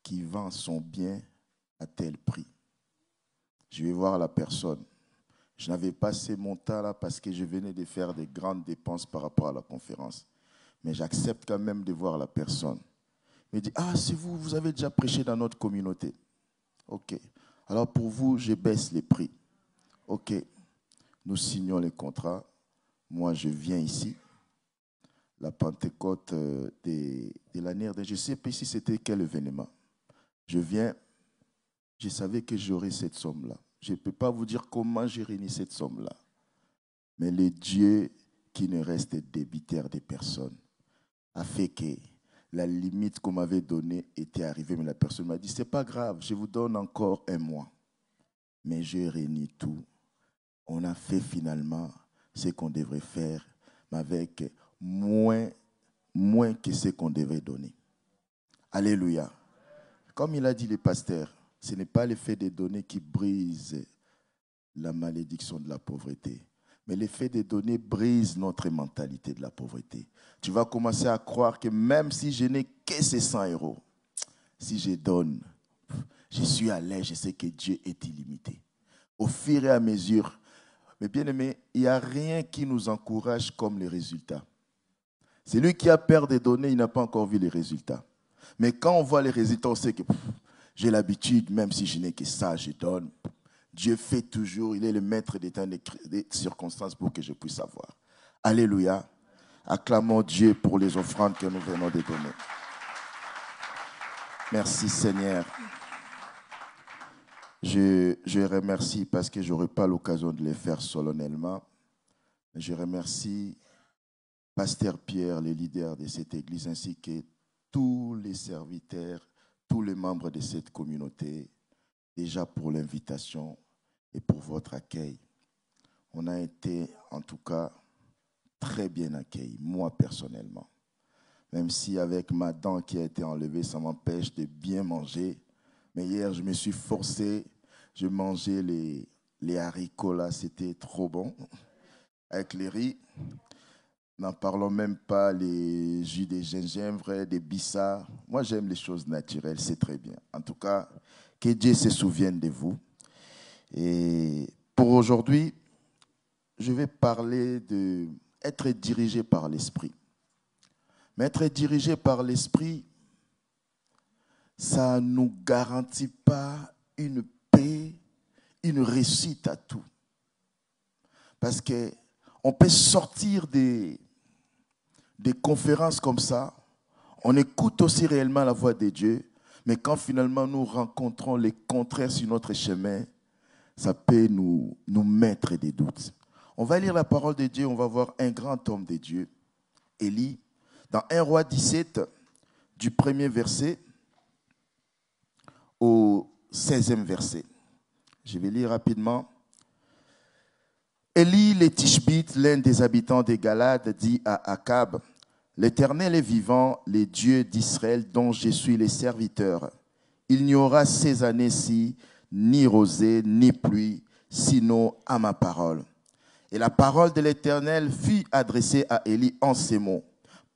qui vend son bien à tel prix. Je vais voir la personne. Je n'avais pas ces montants-là parce que je venais de faire des grandes dépenses par rapport à la conférence. Mais j'accepte quand même de voir la personne. Il me dit, ah, c'est vous, vous avez déjà prêché dans notre communauté. Ok. Alors pour vous, je baisse les prix. Ok. Nous signons les contrats. Moi, je viens ici. La Pentecôte de l'année, je ne sais pas si c'était quel événement. Je viens, je savais que j'aurais cette somme-là. Je ne peux pas vous dire comment j'ai réuni cette somme-là. Mais le Dieu qui ne reste débiteur des personnes a fait que la limite qu'on m'avait donnée était arrivée. Mais la personne m'a dit, ce n'est pas grave, je vous donne encore 1 mois. Mais j'ai réuni tout. On a fait finalement ce qu'on devrait faire, mais avec moins que ce qu'on devait donner. Alléluia. Comme il a dit le pasteur, ce n'est pas le fait de donner qui brise la malédiction de la pauvreté, mais le fait de donner brise notre mentalité de la pauvreté. Tu vas commencer à croire que même si je n'ai que ces 100 €, si je donne, je suis à l'aise, je sais que Dieu est illimité. Au fur et à mesure, mais bien aimé, il n'y a rien qui nous encourage comme les résultats. Celui qui a peur de donner, il n'a pas encore vu les résultats. Mais quand on voit les résultats, on sait que j'ai l'habitude, même si je n'ai que ça, je donne. Dieu fait toujours, il est le maître des temps, des circonstances pour que je puisse avoir. Alléluia. Acclamons Dieu pour les offrandes que nous venons de donner. Merci Seigneur. Je remercie parce que je n'aurai pas l'occasion de les faire solennellement. Je remercie Pasteur Pierre, le leader de cette église, ainsi que tous les serviteurs, tous les membres de cette communauté, déjà pour l'invitation et pour votre accueil. On a été, en tout cas, très bien accueillis, moi personnellement. Même si avec ma dent qui a été enlevée, ça m'empêche de bien manger. Mais hier, je me suis forcé, je mangeais les haricots là, c'était trop bon, avec les riz. N'en parlons même pas, les jus de gingembre, des bissars. Moi, j'aime les choses naturelles, c'est très bien. En tout cas, que Dieu se souvienne de vous. Et pour aujourd'hui, je vais parler d'être dirigé par l'Esprit. Mais être dirigé par l'Esprit, ça ne nous garantit pas une paix, une réussite à tout. Parce qu'on peut sortir des conférences comme ça, on écoute aussi réellement la voix de Dieu, mais quand finalement nous rencontrons les contraires sur notre chemin, ça peut nous mettre des doutes. On va lire la parole de Dieu, on va voir un grand homme de Dieu, Élie, dans 1 Roi 17, du 1er verset au 16e verset. Je vais lire rapidement. Élie le Tishbite, l'un des habitants des Galades, dit à Akab, L'Éternel est vivant, les dieux d'Israël dont je suis le serviteur. Il n'y aura ces années-ci ni rosée ni pluie, sinon à ma parole. Et la parole de l'Éternel fut adressée à Élie en ces mots.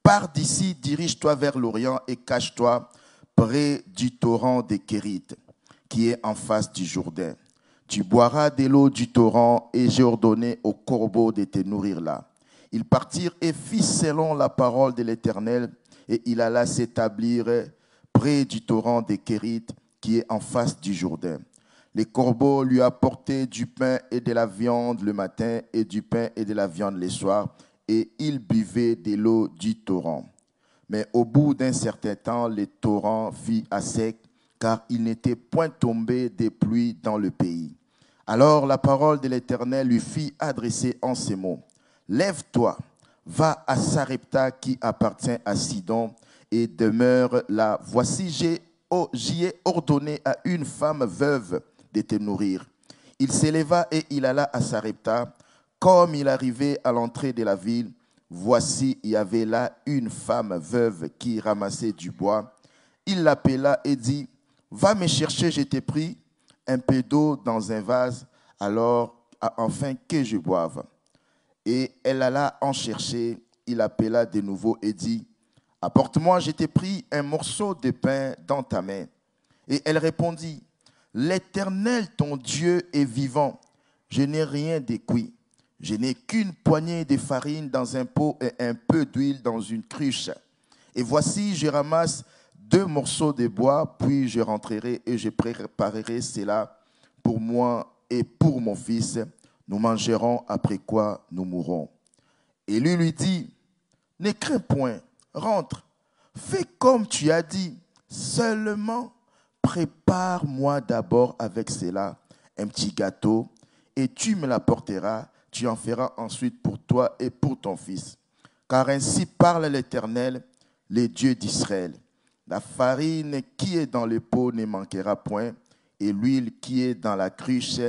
Pars d'ici, dirige-toi vers l'Orient et cache-toi près du torrent des Kérites, qui est en face du Jourdain. Tu boiras de l'eau du torrent et j'ai ordonné aux corbeaux de te nourrir là. Ils partirent et firent selon la parole de l'Éternel et il alla s'établir près du torrent des Kérites, qui est en face du Jourdain. Les corbeaux lui apportaient du pain et de la viande le matin et du pain et de la viande le soir, et il buvait de l'eau du torrent. Mais au bout d'un certain temps, le torrent fit à sec, car il n'était point tombé de pluie dans le pays. Alors la parole de l'Éternel lui fit adresser en ces mots. Lève-toi, va à Sarepta qui appartient à Sidon et demeure là. Voici, j'y ai ordonné à une femme veuve de te nourrir. Il s'éleva et il alla à Sarepta. Comme il arrivait à l'entrée de la ville, voici, il y avait là une femme veuve qui ramassait du bois. Il l'appela et dit, va me chercher, je t'ai pris un peu d'eau dans un vase, alors enfin que je boive. Et elle alla en chercher. Il appela de nouveau et dit, apporte-moi, je t'ai pris un morceau de pain dans ta main. Et elle répondit, l'Éternel, ton Dieu, est vivant. Je n'ai rien de cuit. Je n'ai qu'une poignée de farine dans un pot et un peu d'huile dans une cruche. Et voici, je ramasse 2 morceaux de bois, puis je rentrerai et je préparerai cela pour moi et pour mon fils. Nous mangerons, après quoi nous mourrons. Et lui dit, ne crains point, rentre, fais comme tu as dit, seulement prépare-moi d'abord avec cela un petit gâteau et tu me l'apporteras, tu en feras ensuite pour toi et pour ton fils. Car ainsi parle l'Éternel, les dieux d'Israël. La farine qui est dans le pot ne manquera point et l'huile qui est dans la cruche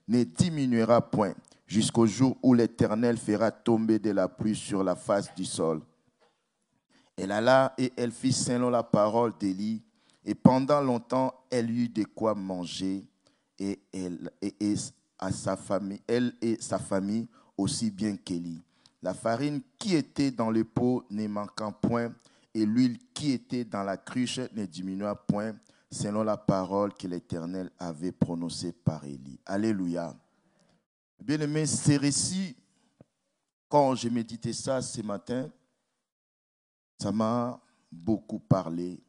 ne diminuera point, jusqu'au jour où l'Éternel fera tomber de la pluie sur la face du sol. Elle alla et elle fit selon la parole d'Élie, et pendant longtemps elle eut de quoi manger, et elle et sa famille aussi bien qu'Élie. La farine qui était dans le pot ne manquant point, et l'huile qui était dans la cruche ne diminua point, selon la parole que l'Éternel avait prononcée par Élie. Alléluia. Bien-aimés, ces récits, quand j'ai médité ça ce matin, ça m'a beaucoup parlé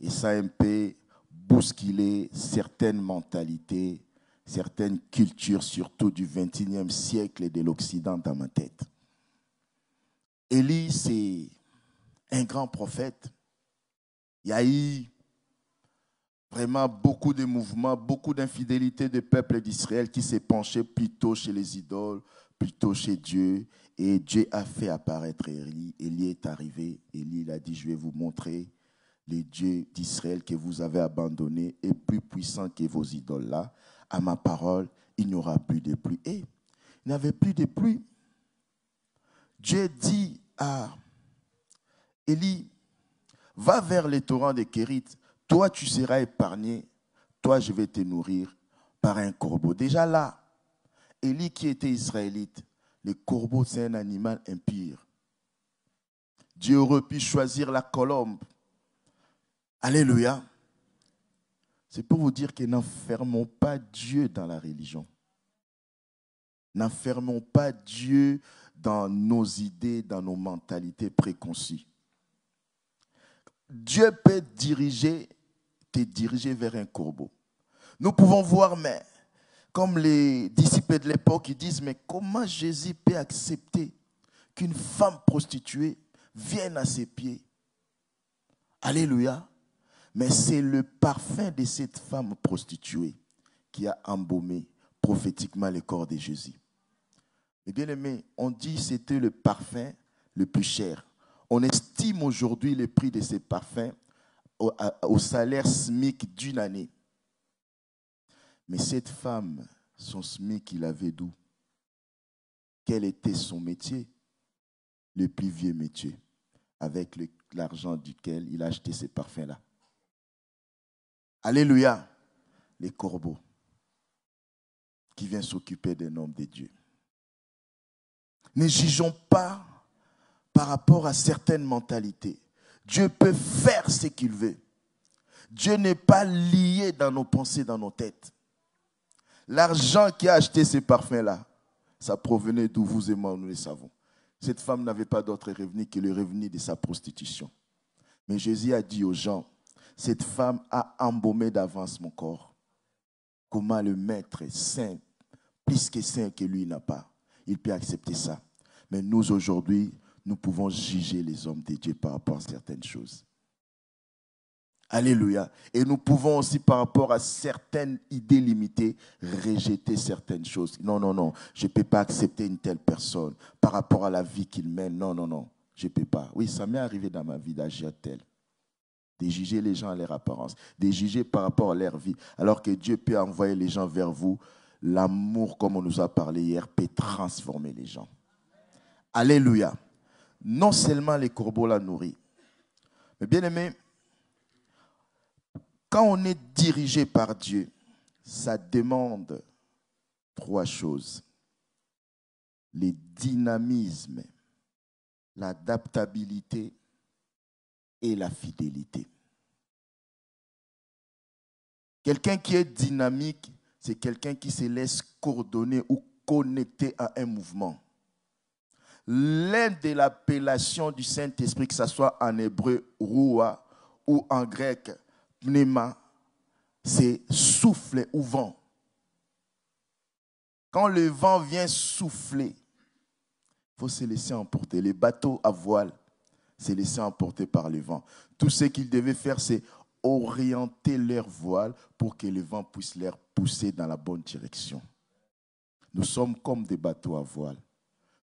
et ça a un peu bousculé certaines mentalités, certaines cultures, surtout du XXIe siècle et de l'Occident dans ma tête. Élie, c'est un grand prophète. Il y a eu vraiment beaucoup de mouvements, beaucoup d'infidélité du peuple d'Israël qui s'est penché plutôt chez les idoles, plutôt chez Dieu. Et Dieu a fait apparaître Élie. Élie est arrivé. Élie a dit, je vais vous montrer les dieux d'Israël que vous avez abandonnés et plus puissants que vos idoles là. À ma parole, il n'y aura plus de pluie. Et il n'y avait plus de pluie. Dieu dit à Élie, va vers les torrents des Kérites. Toi, tu seras épargné. Toi, je vais te nourrir par un corbeau. Déjà là, Élie qui était israélite, le corbeau, c'est un animal impur. Dieu aurait pu choisir la colombe. Alléluia. C'est pour vous dire que n'enfermons pas Dieu dans la religion. N'enfermons pas Dieu dans nos idées, dans nos mentalités préconçues. Dieu peut te diriger vers un corbeau. Nous pouvons voir, mais comme les disciples de l'époque, ils disent, mais comment Jésus peut accepter qu'une femme prostituée vienne à ses pieds? Alléluia. Mais c'est le parfum de cette femme prostituée qui a embaumé prophétiquement le corps de Jésus. Et bien aimé, on dit que c'était le parfum le plus cher. On estime aujourd'hui le prix de ces parfums au salaire SMIC d'une année. Mais cette femme, son SMIC, il avait d'où? Quel était son métier? Le plus vieux métier. avec l'argent duquel il a acheté ces parfums-là. Alléluia. Les corbeaux qui viennent s'occuper des noms de Dieu. Ne jugeons pas par rapport à certaines mentalités. Dieu peut faire ce qu'il veut. Dieu n'est pas lié dans nos pensées, dans nos têtes. L'argent qui a acheté ces parfums-là, ça provenait d'où vous et moi, nous le savons. Cette femme n'avait pas d'autre revenu que le revenu de sa prostitution. Mais Jésus a dit aux gens, cette femme a embaumé d'avance mon corps. Comment le maître saint, plus que saint que lui n'a pas, il peut accepter ça. Mais nous aujourd'hui, nous pouvons juger les hommes de Dieu par rapport à certaines choses. Alléluia. Et nous pouvons aussi, par rapport à certaines idées limitées, rejeter certaines choses. Non, non, non, je ne peux pas accepter une telle personne par rapport à la vie qu'il mène. Non, non, non, je ne peux pas. Oui, ça m'est arrivé dans ma vie d'agir tel. De juger les gens à leur apparence, de juger par rapport à leur vie. Alors que Dieu peut envoyer les gens vers vous. L'amour, comme on nous a parlé hier, peut transformer les gens. Alléluia. Non seulement les corbeaux la nourrissent, mais bien aimé, quand on est dirigé par Dieu, ça demande 3 choses. Le dynamisme, l'adaptabilité et la fidélité. Quelqu'un qui est dynamique, c'est quelqu'un qui se laisse coordonner ou connecter à un mouvement. L'un de l'appellation du Saint-Esprit, que ce soit en hébreu, roua, ou en grec, pneuma, c'est souffle ou vent. Quand le vent vient souffler, il faut se laisser emporter. Les bateaux à voile, se laisser emporter par le vent. Tout ce qu'ils devaient faire, c'est orienter leur voile pour que le vent puisse les pousser dans la bonne direction. Nous sommes comme des bateaux à voile.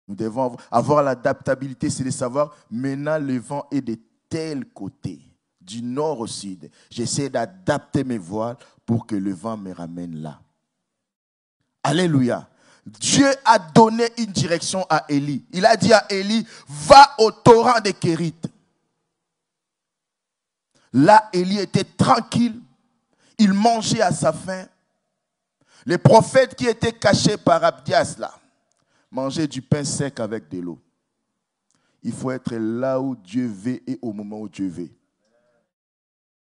Nous devons avoir l'adaptabilité, c'est de savoir, maintenant le vent est de tel côté, du nord au sud. J'essaie d'adapter mes voiles pour que le vent me ramène là. Alléluia. Dieu a donné une direction à Élie. Il a dit à Élie, va au torrent de Kérit. Là, Élie était tranquille. Il mangeait à sa faim. Les prophètes qui étaient cachés par Abdias, là, mangeaient du pain sec avec de l'eau. Il faut être là où Dieu veut et au moment où Dieu veut.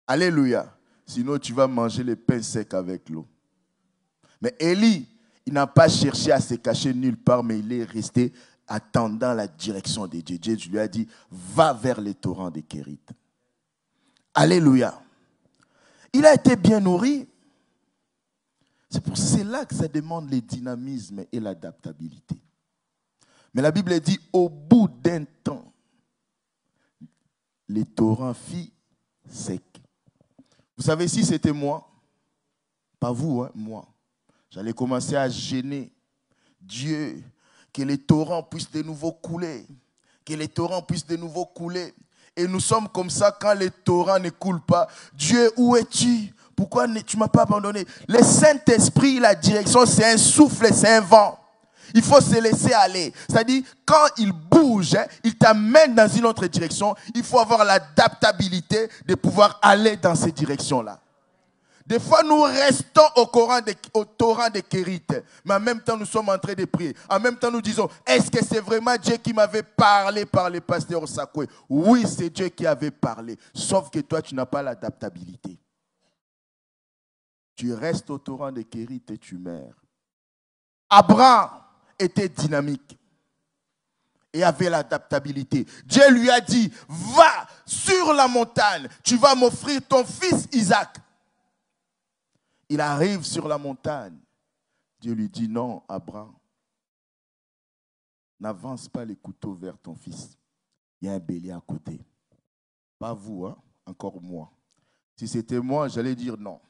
Alléluia. Sinon, tu vas manger le pain sec avec l'eau. Mais Élie, il n'a pas cherché à se cacher nulle part, mais il est resté attendant la direction de Dieu. Dieu lui a dit, va vers les torrents de Kérit. Alléluia. Il a été bien nourri. C'est pour cela que ça demande le dynamisme et l'adaptabilité. Mais la Bible dit, au bout d'un temps, les torrents fit sec. Vous savez, si c'était moi, pas vous, hein, moi, j'allais commencer à gêner Dieu, que les torrents puissent de nouveau couler, que les torrents puissent de nouveau couler. Et nous sommes comme ça quand les torrents ne coulent pas. Dieu, où es-tu? Pourquoi tu ne m'as pas abandonné? Le Saint-Esprit, la direction, c'est un souffle, c'est un vent. Il faut se laisser aller. C'est-à-dire, quand il bouge, il t'amène dans une autre direction. Il faut avoir l'adaptabilité de pouvoir aller dans cette direction-là. Des fois, nous restons au torrent de Kérit, mais en même temps, nous sommes en train de prier. En même temps, nous disons, est-ce que c'est vraiment Dieu qui m'avait parlé par le pasteur Osakwe? Oui, c'est Dieu qui avait parlé. Sauf que toi, tu n'as pas l'adaptabilité. Tu restes au torrent de Kérit et tu meurs. Abraham était dynamique et avait l'adaptabilité. Dieu lui a dit, va sur la montagne, tu vas m'offrir ton fils Isaac. Il arrive sur la montagne. Dieu lui dit, non, Abraham, n'avance pas les couteaux vers ton fils. Il y a un bélier à côté. Pas vous, hein? Encore moi. Si c'était moi, j'allais dire non.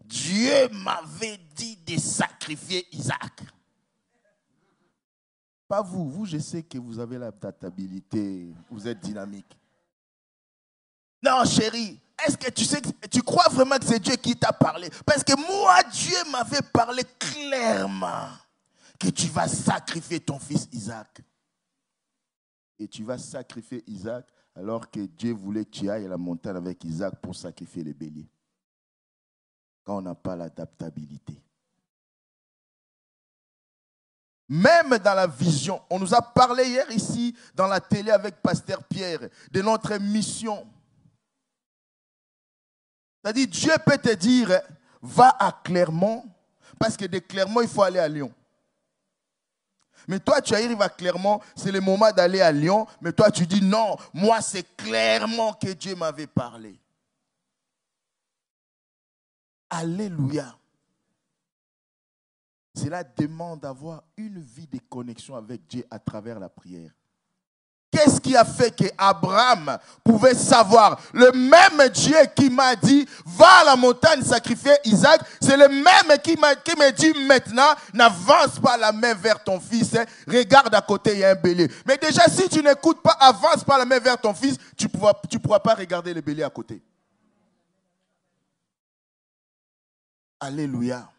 Dieu m'avait dit de sacrifier Isaac. Pas vous. Vous, je sais que vous avez l'adaptabilité. Vous êtes dynamique. Non, chérie. Est-ce que tu crois vraiment que c'est Dieu qui t'a parlé? Parce que moi, Dieu m'avait parlé clairement que tu vas sacrifier ton fils Isaac. Et tu vas sacrifier Isaac Alors que Dieu voulait que tu ailles à la montagne avec Isaac pour sacrifier les béliers. Quand on n'a pas l'adaptabilité. Même dans la vision, on nous a parlé hier ici dans la télé avec Pasteur Pierre de notre mission. C'est-à-dire, Dieu peut te dire, va à Clermont, parce que de Clermont, il faut aller à Lyon. Mais toi, tu arrives à Clermont, c'est le moment d'aller à Lyon, mais toi, tu dis non, moi, c'est Clermont que Dieu m'avait parlé. Alléluia. Cela demande d'avoir une vie de connexion avec Dieu à travers la prière. Qu'est-ce qui a fait qu'Abraham pouvait savoir? Le même Dieu qui m'a dit, va à la montagne sacrifier Isaac, c'est le même qui me dit maintenant, n'avance pas la main vers ton fils, regarde à côté, il y a un bélier. Mais déjà, si tu n'écoutes pas, avance pas la main vers ton fils, tu ne pourras pas regarder le bélier à côté. Alléluia.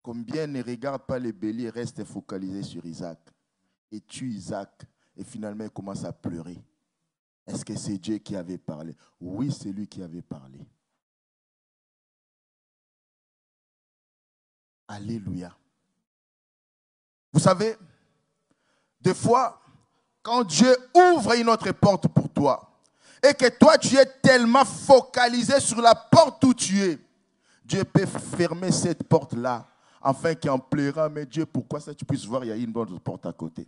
Combien ne regarde pas les béliers, reste focalisé sur Isaac et tue Isaac et finalement il commence à pleurer. Est-ce que c'est Dieu qui avait parlé? Oui, c'est lui qui avait parlé. Alléluia. Vous savez, des fois, quand Dieu ouvre une autre porte pour toi et que toi tu es tellement focalisé sur la porte où tu es, Dieu peut fermer cette porte-là afin qu'en pleurant, mais Dieu, pourquoi ça tu puisses voir, il y a une bonne porte à côté.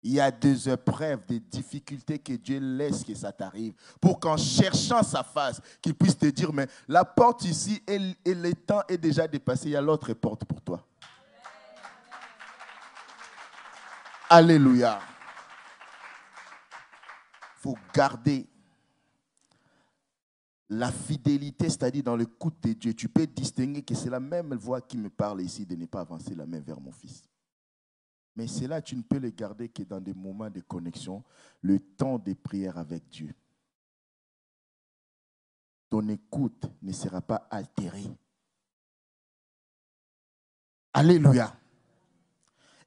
Il y a des épreuves, des difficultés que Dieu laisse que ça t'arrive pour qu'en cherchant sa face, qu'il puisse te dire, mais la porte ici et le temps est déjà dépassé, il y a l'autre porte pour toi. Alléluia. Il faut garder la fidélité, c'est-à-dire dans l'écoute de Dieu. Tu peux distinguer que c'est la même voix qui me parle ici de ne pas avancer la main vers mon fils. Mais cela, tu ne peux le garder que dans des moments de connexion, le temps de prière avec Dieu. Ton écoute ne sera pas altérée. Alléluia.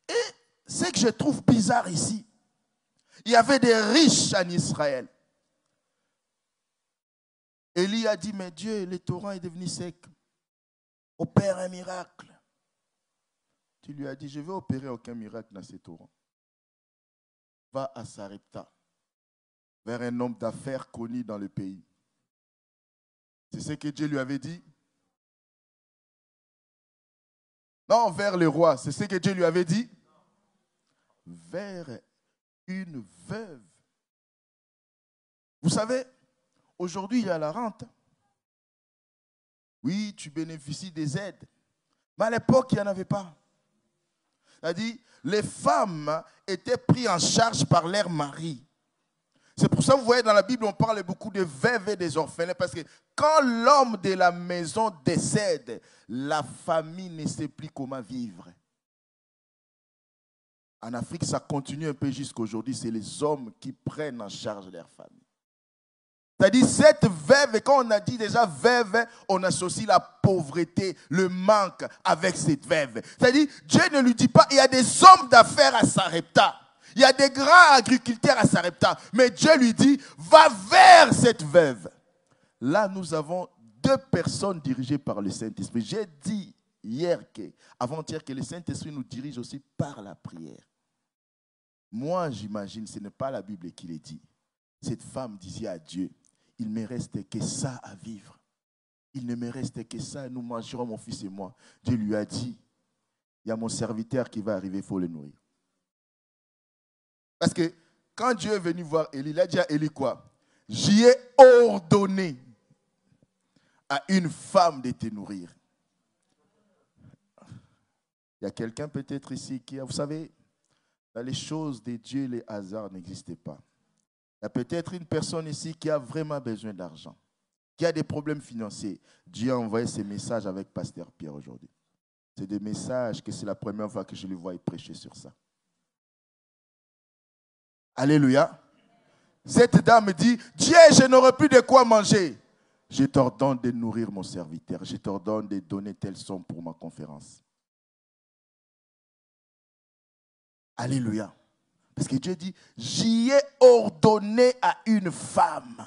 Et ce que je trouve bizarre ici, il y avait des riches en Israël. Élie a dit, mais Dieu, le torrent est devenu sec. Opère un miracle. Tu lui as dit, je ne vais opérer aucun miracle dans ce torrent. Va à Sarepta, vers un homme d'affaires connu dans le pays. C'est ce que Dieu lui avait dit? Non, vers le roi. C'est ce que Dieu lui avait dit? Vers une veuve. Vous savez, aujourd'hui, il y a la rente. Oui, tu bénéficies des aides. Mais à l'époque, il n'y en avait pas. C'est-à-dire, les femmes étaient prises en charge par leur mari. C'est pour ça que vous voyez dans la Bible, on parle beaucoup de veuves et des orphelins. Parce que quand l'homme de la maison décède, la famille ne sait plus comment vivre. En Afrique, ça continue un peu jusqu'à aujourd'hui. C'est les hommes qui prennent en charge leur famille. C'est-à-dire, cette veuve, et quand on a dit déjà veuve, on associe la pauvreté, le manque avec cette veuve. C'est-à-dire, Dieu ne lui dit pas, il y a des hommes d'affaires à Sarepta. Il y a des grands agriculteurs à Sarepta. Mais Dieu lui dit, va vers cette veuve. Là, nous avons deux personnes dirigées par le Saint-Esprit. J'ai dit avant-hier que le Saint-Esprit nous dirige aussi par la prière. Moi, j'imagine, ce n'est pas la Bible qui le dit. Cette femme disait à Dieu, il ne me reste que ça à vivre. Il ne me reste que ça, nous mangerons, mon fils et moi. Dieu lui a dit, il y a mon serviteur qui va arriver, il faut le nourrir. Parce que quand Dieu est venu voir Élie, il a dit à Élie quoi? J'y ai ordonné à une femme de te nourrir. Il y a quelqu'un peut-être ici qui a, vous savez, dans les choses de Dieu, les hasards n'existent pas. Il y a peut-être une personne ici qui a vraiment besoin d'argent, qui a des problèmes financiers. Dieu a envoyé ces messages avec Pasteur Pierre aujourd'hui. C'est des messages que c'est la première fois que je le vois prêcher sur ça. Alléluia. Cette dame dit, Dieu, je n'aurai plus de quoi manger. Je t'ordonne de nourrir mon serviteur. Je t'ordonne de donner telle somme pour ma conférence. Alléluia. Parce que Dieu dit, j'y ai ordonné à une femme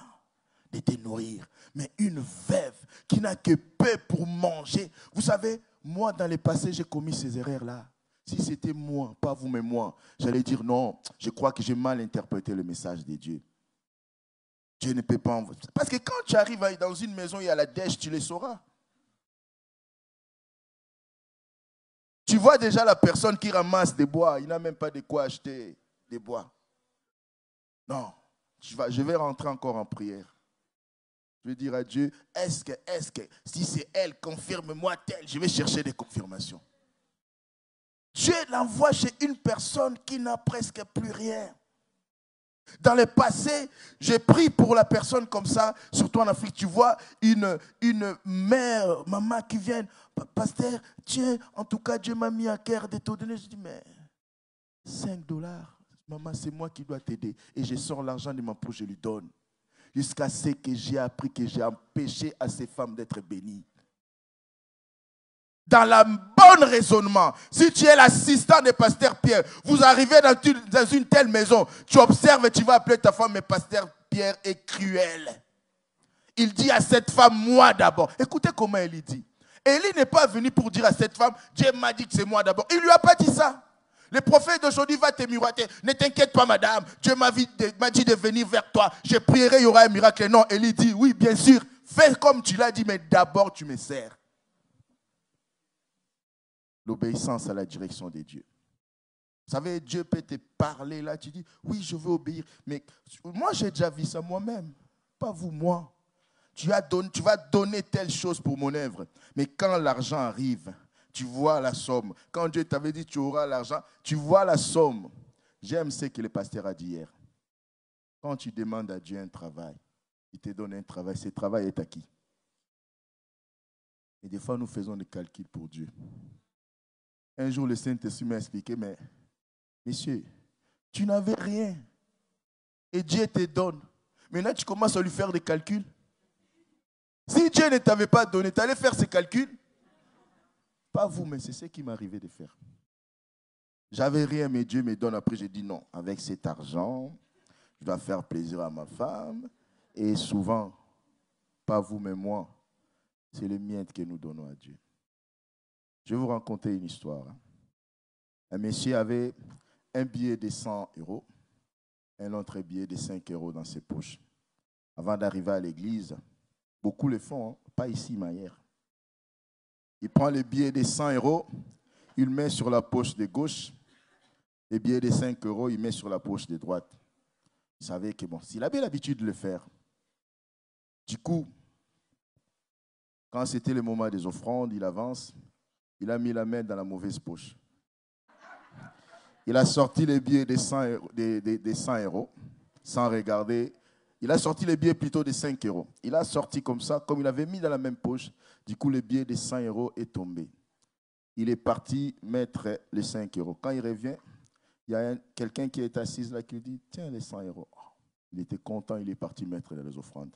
de te nourrir. Mais une veuve qui n'a que peu pour manger. Vous savez, moi, dans le passé, j'ai commis ces erreurs-là. Si c'était moi, pas vous, mais moi, j'allais dire non, je crois que j'ai mal interprété le message de Dieu. Dieu ne peut pas envoyer. Parce que quand tu arrives dans une maison, il y a la dèche, tu le sauras. Tu vois déjà la personne qui ramasse des bois, il n'a même pas de quoi acheter des bois. Non, je vais rentrer encore en prière. Je vais dire à Dieu, est-ce que, si c'est elle, confirme-moi tel, je vais chercher des confirmations. Dieu l'envoie chez une personne qui n'a presque plus rien. Dans le passé, j'ai prié pour la personne comme ça, surtout en Afrique. Tu vois une mère, maman qui vient, pasteur, tiens, en tout cas, Dieu m'a mis à cœur de te donner. Je dis, mais $5, maman, c'est moi qui dois t'aider. Et je sors l'argent de ma poche, je lui donne. Jusqu'à ce que j'ai appris que j'ai empêché à ces femmes d'être bénies. Dans le bon raisonnement, si tu es l'assistant de pasteur Pierre, vous arrivez dans une telle maison, tu observes et tu vas appeler ta femme, mais pasteur Pierre est cruel. Il dit à cette femme, moi d'abord. Écoutez comment il dit. Élie n'est pas venu pour dire à cette femme, Dieu m'a dit que c'est moi d'abord. Il ne lui a pas dit ça. Le prophète d'aujourd'hui va te miroiter. Ne t'inquiète pas, madame. Dieu m'a dit de venir vers toi. Je prierai, il y aura un miracle. Non, Élie dit, oui, bien sûr. Fais comme tu l'as dit, mais d'abord tu me sers. L'obéissance à la direction de Dieu. Vous savez, Dieu peut te parler là. Tu dis, oui, je veux obéir. Mais moi, j'ai déjà vu ça moi-même. Pas vous, moi. Tu vas donner telle chose pour mon œuvre. Mais quand l'argent arrive, tu vois la somme. Quand Dieu t'avait dit tu auras l'argent, tu vois la somme. J'aime ce que le pasteur a dit hier. Quand tu demandes à Dieu un travail, il te donne un travail. Ce travail est acquis. Et des fois, nous faisons des calculs pour Dieu. Un jour, le Saint-Esprit m'a expliqué, mais monsieur, tu n'avais rien. Et Dieu te donne. Maintenant, tu commences à lui faire des calculs. Si Dieu ne t'avait pas donné, tu allais faire ces calculs. Pas vous, mais c'est ce qui m'arrivait de faire. J'avais rien, mais Dieu me donne. Après, j'ai dit non. Avec cet argent, je dois faire plaisir à ma femme. Et souvent, pas vous, mais moi, c'est le mien que nous donnons à Dieu. Je vais vous raconter une histoire. Un monsieur avait un billet de 100 €, un autre billet de 5 € dans ses poches. Avant d'arriver à l'église, beaucoup le font, hein? Pas ici, mais ailleurs. Il prend le billet de 100 €, il le met sur la poche de gauche. Le billet de 5 €, il met sur la poche de droite. Il savait que bon, s'il avait l'habitude de le faire. Du coup, quand c'était le moment des offrandes, il avance. Il a mis la main dans la mauvaise poche. Il a sorti les billets de 100 €, sans regarder. Il a sorti les billets plutôt de 5 €. Il a sorti comme ça, comme il avait mis dans la même poche. Du coup, le billet de 100 € est tombé. Il est parti mettre les 5 €. Quand il revient, il y a quelqu'un qui est assis là qui lui dit, tiens, les 100 €. Il était content, il est parti mettre les offrandes.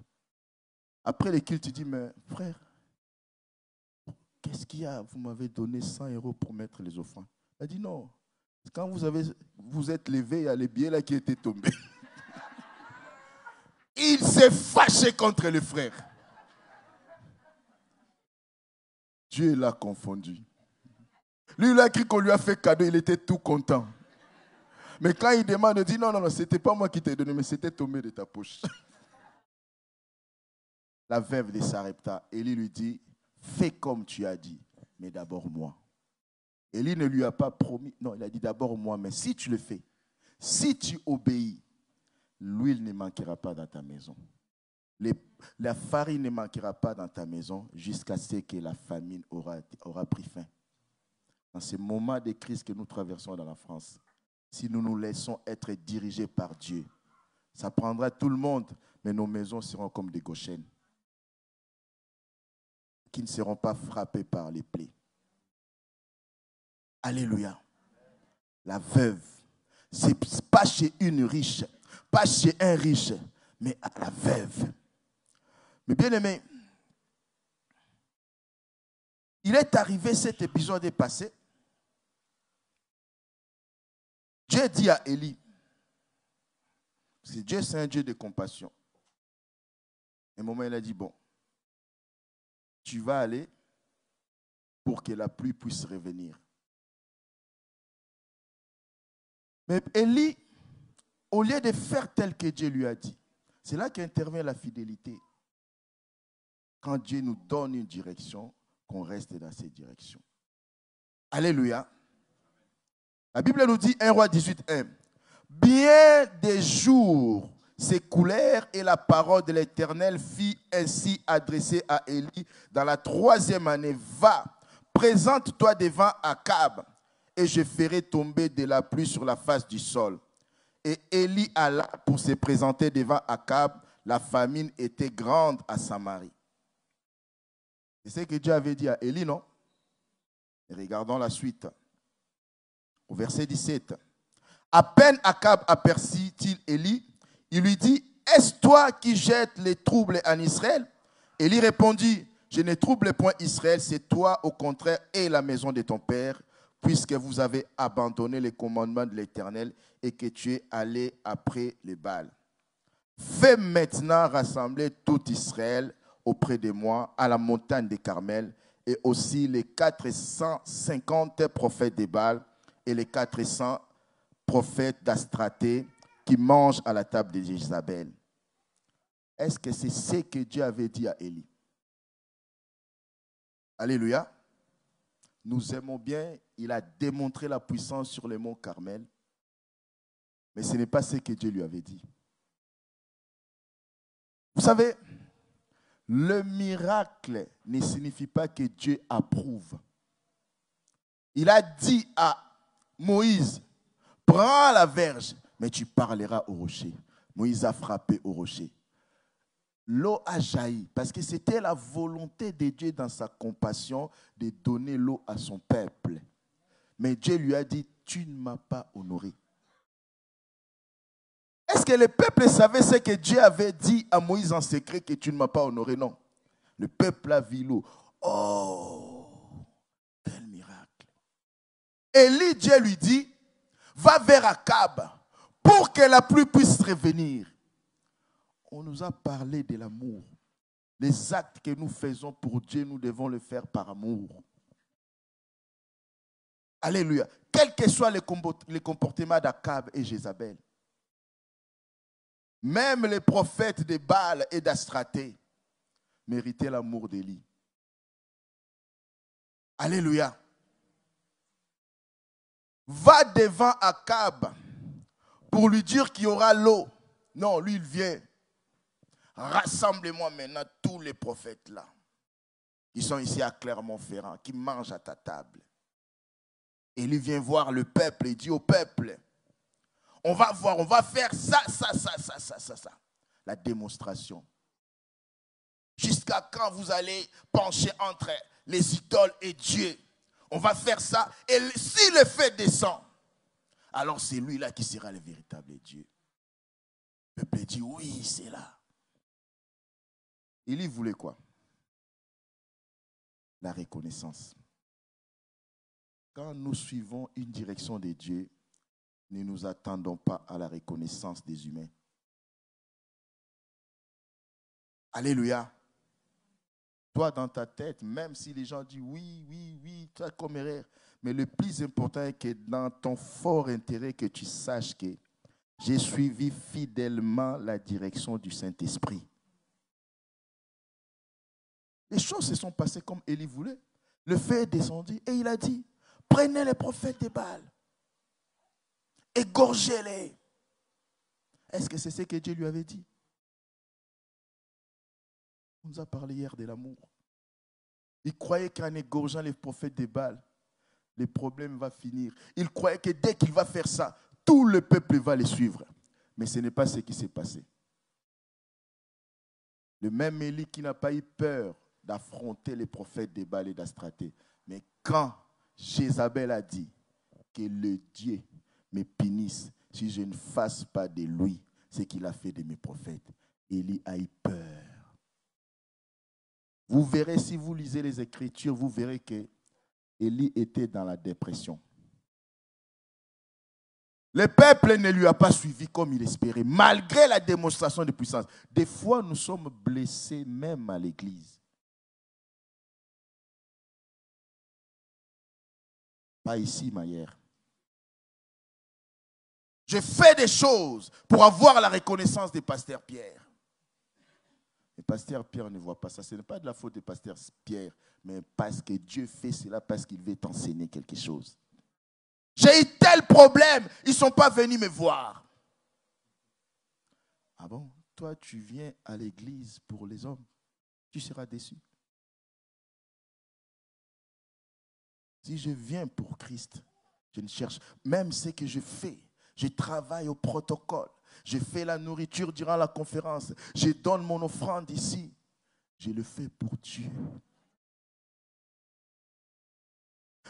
Après le culte, il dit, mais frère, qu'est-ce qu'il y a? Vous m'avez donné 100 € pour mettre les offrandes. Il a dit non. Quand vous êtes levé, il y a les billets là qui étaient tombés. Il s'est fâché contre le frère. Dieu l'a confondu. Lui, il a cru qu'on lui a fait cadeau, il était tout content. Mais quand il demande, il dit non, ce n'était pas moi qui t'ai donné, mais c'était tombé de ta poche. La veuve de Sarepta, Élie lui dit, fais comme tu as dit, mais d'abord moi. Élie ne lui a pas promis, non, il a dit d'abord moi, mais si tu le fais, si tu obéis, l'huile ne manquera pas dans ta maison. La farine ne manquera pas dans ta maison jusqu'à ce que la famine aura pris fin. Dans ces moments de crise que nous traversons dans la France, si nous nous laissons être dirigés par Dieu, ça prendra tout le monde, mais nos maisons seront comme des Goshen, qui ne seront pas frappés par les plaies. Alléluia. La veuve, c'est pas chez une riche, pas chez un riche, mais à la veuve. Mais bien aimé, il est arrivé, cet épisode est passé. Dieu dit à Élie, Parce que Dieu, c'est un Dieu de compassion. À un moment, il a dit, bon, tu vas aller pour que la pluie puisse revenir. Mais Élie, au lieu de faire tel que Dieu lui a dit, c'est là qu'intervient la fidélité. Quand Dieu nous donne une direction, qu'on reste dans cette direction. Alléluia. La Bible nous dit, 1 Roi 18:1, bien des jours s'écoulèrent et la parole de l'Éternel fit ainsi adressée à Élie dans la 3e année. Va, présente-toi devant Akab et je ferai tomber de la pluie sur la face du sol. Et Élie alla pour se présenter devant Akab. La famine était grande à Samarie. C'est ce que Dieu avait dit à Élie, non? Et regardons la suite. Au verset 17. À peine Akab aperçut-il Élie, il lui dit, est-ce toi qui jettes les troubles en Israël? Élie répondit, je ne trouble point Israël, c'est toi au contraire et la maison de ton père, puisque vous avez abandonné les commandements de l'Éternel et que tu es allé après les Baals. Fais maintenant rassembler tout Israël auprès de moi à la montagne des Carmel et aussi les 450 prophètes des Baals et les 400 prophètes d'Astraté qui mangent à la table de Jézabel. Est-ce que c'est ce que Dieu avait dit à Élie? Alléluia. Nous aimons bien, il a démontré la puissance sur le mont Carmel, mais ce n'est pas ce que Dieu lui avait dit. Vous savez, le miracle ne signifie pas que Dieu approuve. Il a dit à Moïse, prends la verge, mais tu parleras au rocher. Moïse a frappé au rocher. L'eau a jailli parce que c'était la volonté de Dieu dans sa compassion de donner l'eau à son peuple. Mais Dieu lui a dit, tu ne m'as pas honoré. Est-ce que le peuple savait ce que Dieu avait dit à Moïse en secret, que tu ne m'as pas honoré? Non. Le peuple a vu l'eau. Oh, quel miracle. Élie, Dieu lui dit, va vers Akab pour que la pluie puisse revenir. On nous a parlé de l'amour. Les actes que nous faisons pour Dieu, nous devons le faire par amour. Alléluia. Quel que soit le comportement d'Akab et Jézabel, même les prophètes de Baal et d'Astraté méritaient l'amour d'Élie. Alléluia. Va devant Akab pour lui dire qu'il y aura l'eau. Non, lui il vient. Rassemble-moi maintenant tous les prophètes là, qui sont ici à Clermont-Ferrand, qui mangent à ta table. Et lui vient voir le peuple et dit au peuple, on va voir, on va faire ça. La démonstration. Jusqu'à quand vous allez pencher entre les idoles et Dieu? On va faire ça. Et si le feu descend, alors c'est lui là qui sera le véritable Dieu. Le peuple dit, oui, c'est là. Il y voulait quoi? La reconnaissance. Quand nous suivons une direction de Dieu, ne nous attendons pas à la reconnaissance des humains. Alléluia. Toi, dans ta tête, même si les gens disent oui, tu as comme erreur, mais le plus important est que dans ton fort intérêt, que tu saches que j'ai suivi fidèlement la direction du Saint-Esprit. Les choses se sont passées comme Élie voulait. Le feu est descendu et il a dit, prenez les prophètes de Baal, égorgez-les. Est-ce que c'est ce que Dieu lui avait dit? On nous a parlé hier de l'amour. Il croyait qu'en égorgeant les prophètes de Baal, le problème va finir. Il croyait que dès qu'il va faire ça, tout le peuple va les suivre. Mais ce n'est pas ce qui s'est passé. Le même Élie qui n'a pas eu peur d'affronter les prophètes de Baal et d'Astraté. Mais quand Jézabel a dit que le Dieu me punisse si je ne fasse pas de lui ce qu'il a fait de mes prophètes, Élie a eu peur. Vous verrez, si vous lisez les Écritures, vous verrez que Élie était dans la dépression. Le peuple ne lui a pas suivi comme il espérait, malgré la démonstration de puissance. Des fois, nous sommes blessés même à l'église. Pas ici, Maillère. Je fais des choses pour avoir la reconnaissance des pasteurs Pierre. Le pasteur Pierre ne voit pas ça. Ce n'est pas de la faute du pasteur Pierre, mais parce que Dieu fait cela, parce qu'il veut t'enseigner quelque chose. J'ai eu tel problème, ils ne sont pas venus me voir. Ah bon? Toi, tu viens à l'église pour les hommes, tu seras déçu. Si je viens pour Christ, je ne cherche, même ce que je fais, je travaille au protocole, je fais la nourriture durant la conférence, je donne mon offrande ici, je le fais pour Dieu.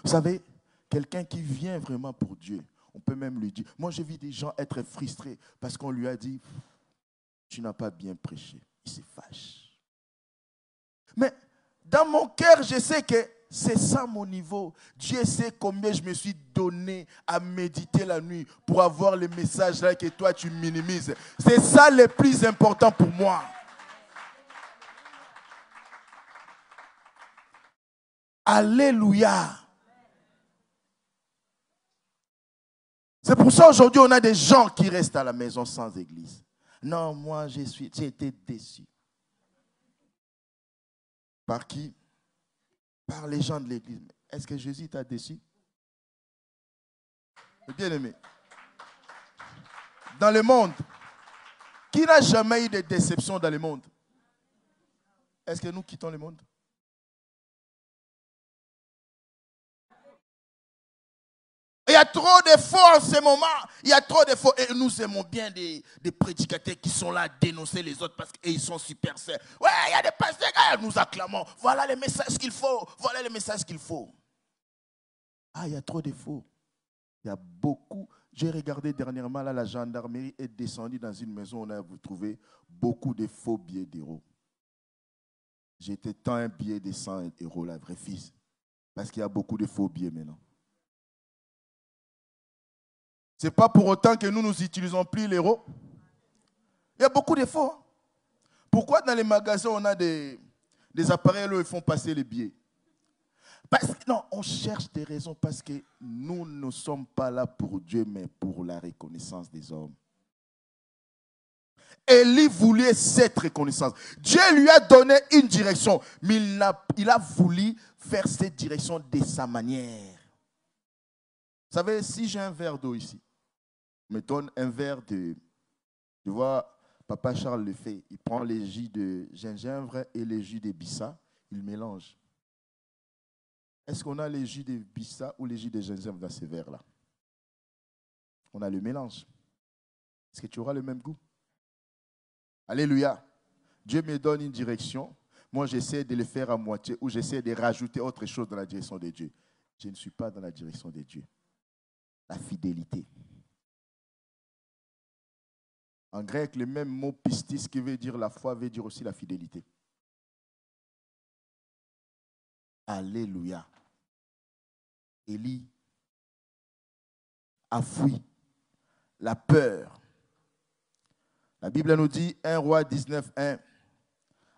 Vous savez, quelqu'un qui vient vraiment pour Dieu, on peut même lui dire, moi j'ai vu des gens être frustrés parce qu'on lui a dit, tu n'as pas bien prêché, il se fâche. Mais dans mon cœur, je sais que c'est ça mon niveau. Dieu sait combien je me suis donné à méditer la nuit pour avoir les messages là que toi tu minimises. C'est ça le plus important pour moi. Alléluia. C'est pour ça aujourd'hui on a des gens qui restent à la maison sans église. Non, moi j'ai été déçu. Par qui? Par les gens de l'église. Est-ce que Jésus t'a déçu? Bien aimé. Dans le monde, qui n'a jamais eu de déception dans le monde? Est-ce que nous quittons le monde? Il y a trop de faux en ce moment. Il y a trop de faux. Et nous aimons bien des prédicateurs qui sont là à dénoncer les autres parce qu'ils sont super sérieux. Ouais, il y a des pasteurs qui nous acclamons. Voilà les messages qu'il faut. Voilà les messages qu'il faut. Ah, il y a trop de faux. Il y a beaucoup. J'ai regardé dernièrement, là, la gendarmerie est descendue dans une maison. On a trouvé beaucoup de faux billets d'euros. J'étais tant un billet de 100 euros, la vraie fille. Parce qu'il y a beaucoup de faux billets maintenant. Ce n'est pas pour autant que nous n'utilisons plus l'euro. Il y a beaucoup de faux. Pourquoi dans les magasins, on a des appareils où ils font passer les billets? Parce que, non, on cherche des raisons parce que nous ne sommes pas là pour Dieu, mais pour la reconnaissance des hommes. Élie voulait cette reconnaissance. Dieu lui a donné une direction, mais il a voulu faire cette direction de sa manière. Vous savez, si j'ai un verre d'eau ici, mettons un verre de... Tu vois, Papa Charles le fait. Il prend les jus de gingembre et les jus de bissap, il mélange. Est-ce qu'on a les jus de bissap ou les jus de gingembre dans ces verres-là? On a le mélange. Est-ce que tu auras le même goût? Alléluia. Dieu me donne une direction. Moi, j'essaie de le faire à moitié ou j'essaie de rajouter autre chose dans la direction de Dieu. Je ne suis pas dans la direction de Dieu. La fidélité. En grec, le même mot pistis qui veut dire la foi veut dire aussi la fidélité. Alléluia. Élie a fui la peur. La Bible nous dit, 1 Roi 19:1,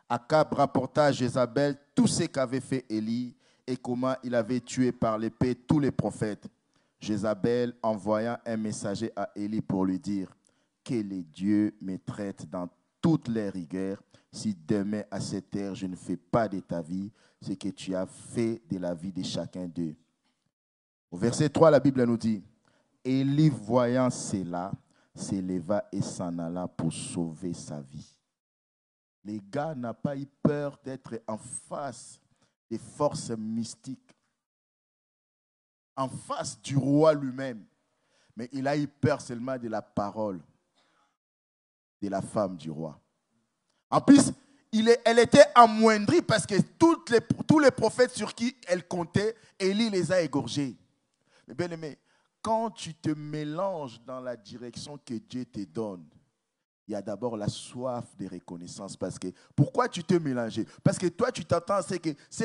Akab rapporta à Jézabel tout ce qu'avait fait Élie et comment il avait tué par l'épée tous les prophètes. Jézabel envoya un messager à Élie pour lui dire, que les dieux me traitent dans toutes les rigueurs, si demain à cette heure je ne fais pas de ta vie ce que tu as fait de la vie de chacun d'eux. Au verset 3, la Bible nous dit, Élie voyant cela, s'éleva et s'en alla pour sauver sa vie. Les gars n'ont pas eu peur d'être en face des forces mystiques, en face du roi lui-même, mais il a eu peur seulement de la parole de la femme du roi. En plus, elle était amoindrie parce que tous les prophètes sur qui elle comptait, Élie les a égorgés. Mais bien aimé, quand tu te mélanges dans la direction que Dieu te donne, il y a d'abord la soif de reconnaissance. Parce que, pourquoi tu te mélanges? Parce que toi, tu t'entends, c'est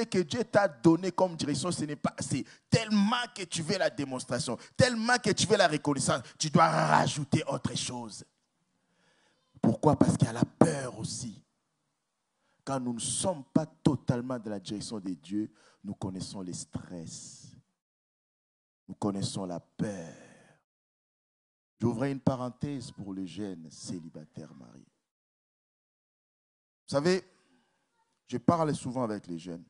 que Dieu t'a donné comme direction, ce n'est pas assez. Tellement que tu veux la démonstration, tellement que tu veux la reconnaissance, tu dois rajouter autre chose. Pourquoi? Parce qu'il y a la peur aussi. Quand nous ne sommes pas totalement dans la direction de Dieu, nous connaissons les stress. Nous connaissons la peur. J'ouvrais une parenthèse pour les jeunes célibataires mariés. Vous savez, je parle souvent avec les jeunes.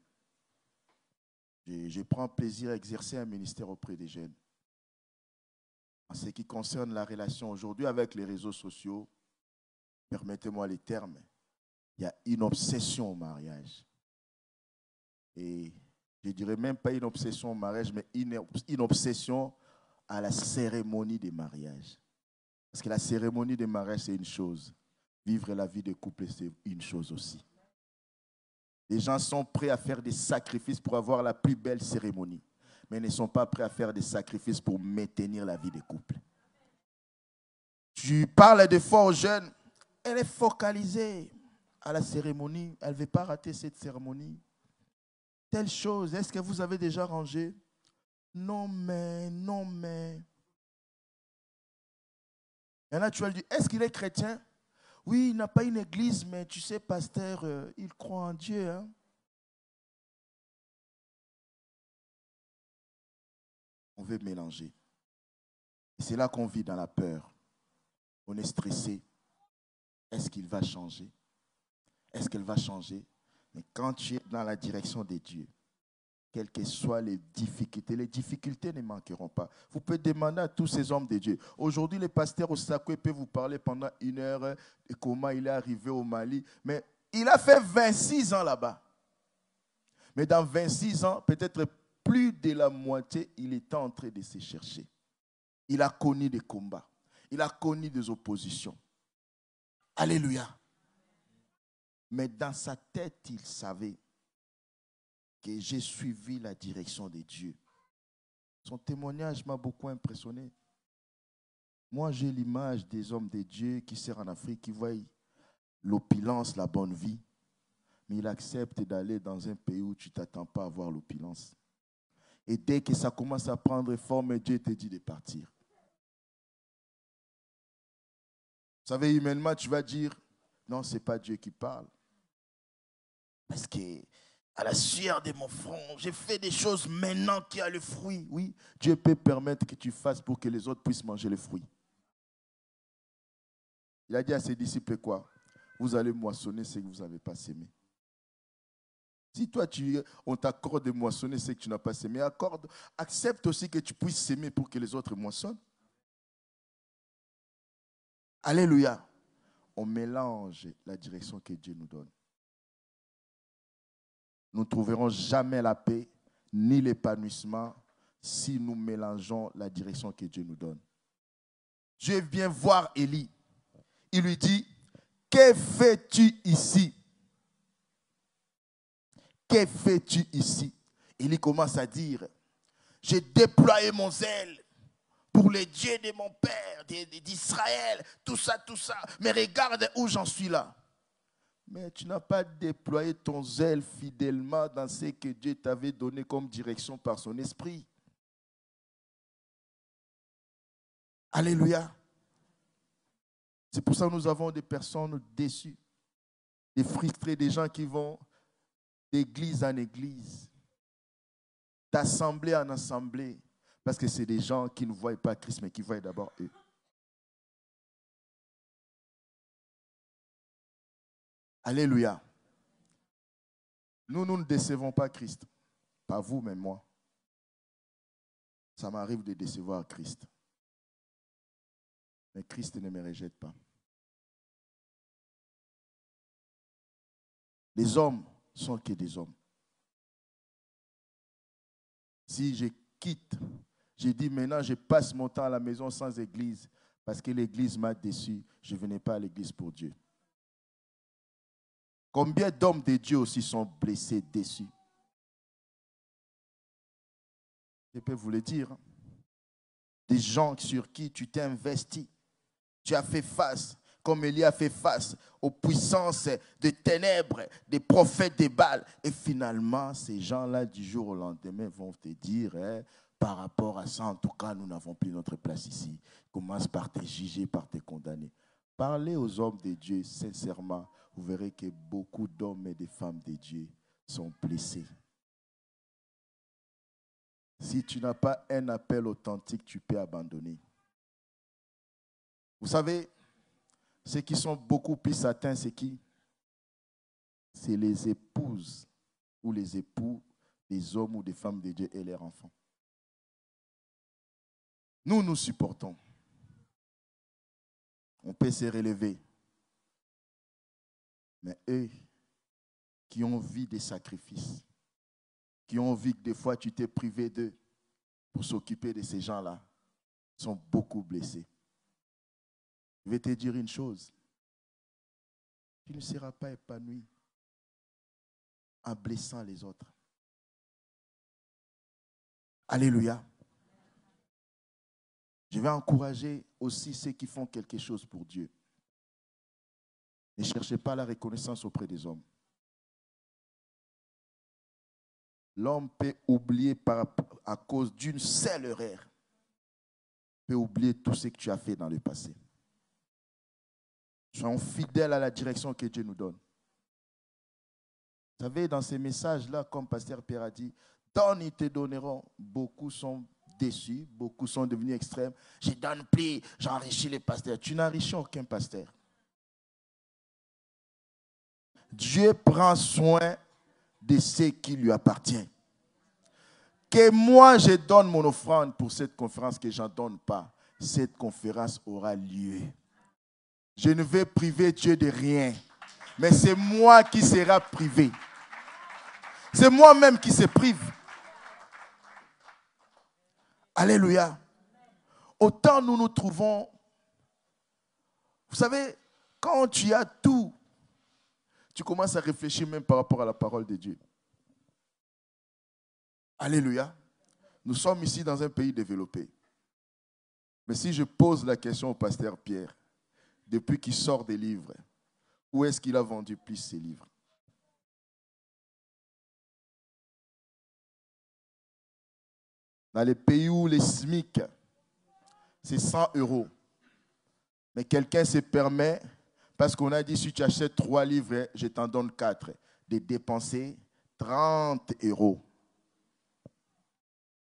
Je prends plaisir à exercer un ministère auprès des jeunes. En ce qui concerne la relation aujourd'hui avec les réseaux sociaux, permettez-moi les termes, il y a une obsession au mariage. Et je ne dirais même pas une obsession au mariage, mais une obsession à la cérémonie des mariages. Parce que la cérémonie des mariages, c'est une chose. Vivre la vie de couple, c'est une chose aussi. Les gens sont prêts à faire des sacrifices pour avoir la plus belle cérémonie, mais ne sont pas prêts à faire des sacrifices pour maintenir la vie de couple. Tu parles des fois aux jeunes, elle est focalisée à la cérémonie, elle ne veut pas rater cette cérémonie. Telle chose, est-ce que vous avez déjà rangé? Non, mais. Et là, tu vas lui dire, est-ce qu'il est chrétien? Oui, il n'a pas une église, mais tu sais, pasteur, il croit en Dieu. Hein? On veut mélanger. Et c'est là qu'on vit dans la peur. On est stressé. Est-ce qu'il va changer? Est-ce qu'elle va changer? Mais quand tu es dans la direction de Dieu, quelles que soient les difficultés ne manqueront pas. Vous pouvez demander à tous ces hommes de Dieu. Aujourd'hui, le pasteur Osakwe peut vous parler pendant 1 heure de comment il est arrivé au Mali. Mais il a fait 26 ans là-bas. Mais dans 26 ans, peut-être plus de la moitié, il était en train de se chercher. Il a connu des combats. Il a connu des oppositions. Alléluia. Mais dans sa tête, il savait que j'ai suivi la direction de Dieu. Son témoignage m'a beaucoup impressionné. Moi, j'ai l'image des hommes de Dieu qui servent en Afrique, qui voient l'opulence, la bonne vie. Mais il accepte d'aller dans un pays où tu ne t'attends pas à voir l'opulence. Et dès que ça commence à prendre forme, Dieu te dit de partir. Vous savez, humainement, tu vas dire, non, ce n'est pas Dieu qui parle. Parce que à la sueur de mon front, j'ai fait des choses maintenant qui a le fruit. Oui, Dieu peut permettre que tu fasses pour que les autres puissent manger le fruit. Il a dit à ses disciples quoi? Vous allez moissonner ce que vous n'avez pas sémé. Si toi, on t'accorde de moissonner ce que tu n'as pas sémé, accepte aussi que tu puisses s'aimer pour que les autres moissonnent. Alléluia. On mélange la direction que Dieu nous donne. Nous ne trouverons jamais la paix ni l'épanouissement si nous mélangeons la direction que Dieu nous donne. Dieu vient voir Élie. Il lui dit, que fais-tu ici? Que fais-tu ici? Élie commence à dire, j'ai déployé mon zèle pour les dieux de mon père, d'Israël, tout ça. Mais regarde où j'en suis là. Mais tu n'as pas déployé ton zèle fidèlement dans ce que Dieu t'avait donné comme direction par son esprit. Alléluia. C'est pour ça que nous avons des personnes déçues, des frustrés, des gens qui vont d'église en église, d'assemblée en assemblée, parce que c'est des gens qui ne voient pas Christ, mais qui voient d'abord eux. Alléluia. Nous ne décevons pas Christ. Pas vous, mais moi. Ça m'arrive de décevoir Christ. Mais Christ ne me rejette pas. Les hommes sont que des hommes. Si je quitte, je dis maintenant je passe mon temps à la maison sans église parce que l'église m'a déçu, je ne venais pas à l'église pour Dieu. Combien d'hommes de Dieu aussi sont blessés, déçus? Je peux vous le dire. Des gens sur qui tu t'es investi. Tu as fait face. comme Élie a fait face aux puissances de ténèbres, des prophètes des Baals. Et finalement, ces gens-là, du jour au lendemain, vont te dire, par rapport à ça, en tout cas, nous n'avons plus notre place ici. Commence par te juger, par te condamner. Parlez aux hommes de Dieu, sincèrement, vous verrez que beaucoup d'hommes et de femmes de Dieu sont blessés. Si tu n'as pas un appel authentique, tu peux abandonner. Vous savez, ceux qui sont beaucoup plus atteints, c'est qui? C'est les épouses ou les époux des hommes ou des femmes de Dieu et leurs enfants. Nous, nous supportons. On peut se relever. Mais eux qui ont vu des sacrifices, qui ont vu que des fois tu t'es privé d'eux pour s'occuper de ces gens-là, sont beaucoup blessés. Je vais te dire une chose. Tu ne seras pas épanoui en blessant les autres. Alléluia. Je vais encourager aussi ceux qui font quelque chose pour Dieu. Ne cherchez pas la reconnaissance auprès des hommes. L'homme peut oublier à cause d'une seule erreur. Peut oublier tout ce que tu as fait dans le passé. Soyons fidèles à la direction que Dieu nous donne. Vous savez, dans ces messages-là, comme Pasteur Pierre a dit, donne, ils te donneront. Beaucoup sont déçus, beaucoup sont devenus extrêmes. Je donne plus, j'enrichis les pasteurs. Tu n'enrichis aucun pasteur. Dieu prend soin de ce qui lui appartient. Que moi, je donne mon offrande pour cette conférence, que je n'en donne pas, cette conférence aura lieu. Je ne vais priver Dieu de rien, mais c'est moi qui sera privé. C'est moi-même qui se prive. Alléluia. Autant nous nous trouvons, vous savez, quand tu as tout, tu commences à réfléchir même par rapport à la parole de Dieu. Alléluia. Nous sommes ici dans un pays développé. Mais si je pose la question au pasteur Pierre, depuis qu'il sort des livres, où est-ce qu'il a vendu plus ses livres? Dans les pays où les SMIC, c'est 100 €. Mais quelqu'un se permet, parce qu'on a dit, si tu achètes 3 livres, je t'en donne 4, de dépenser 30 €.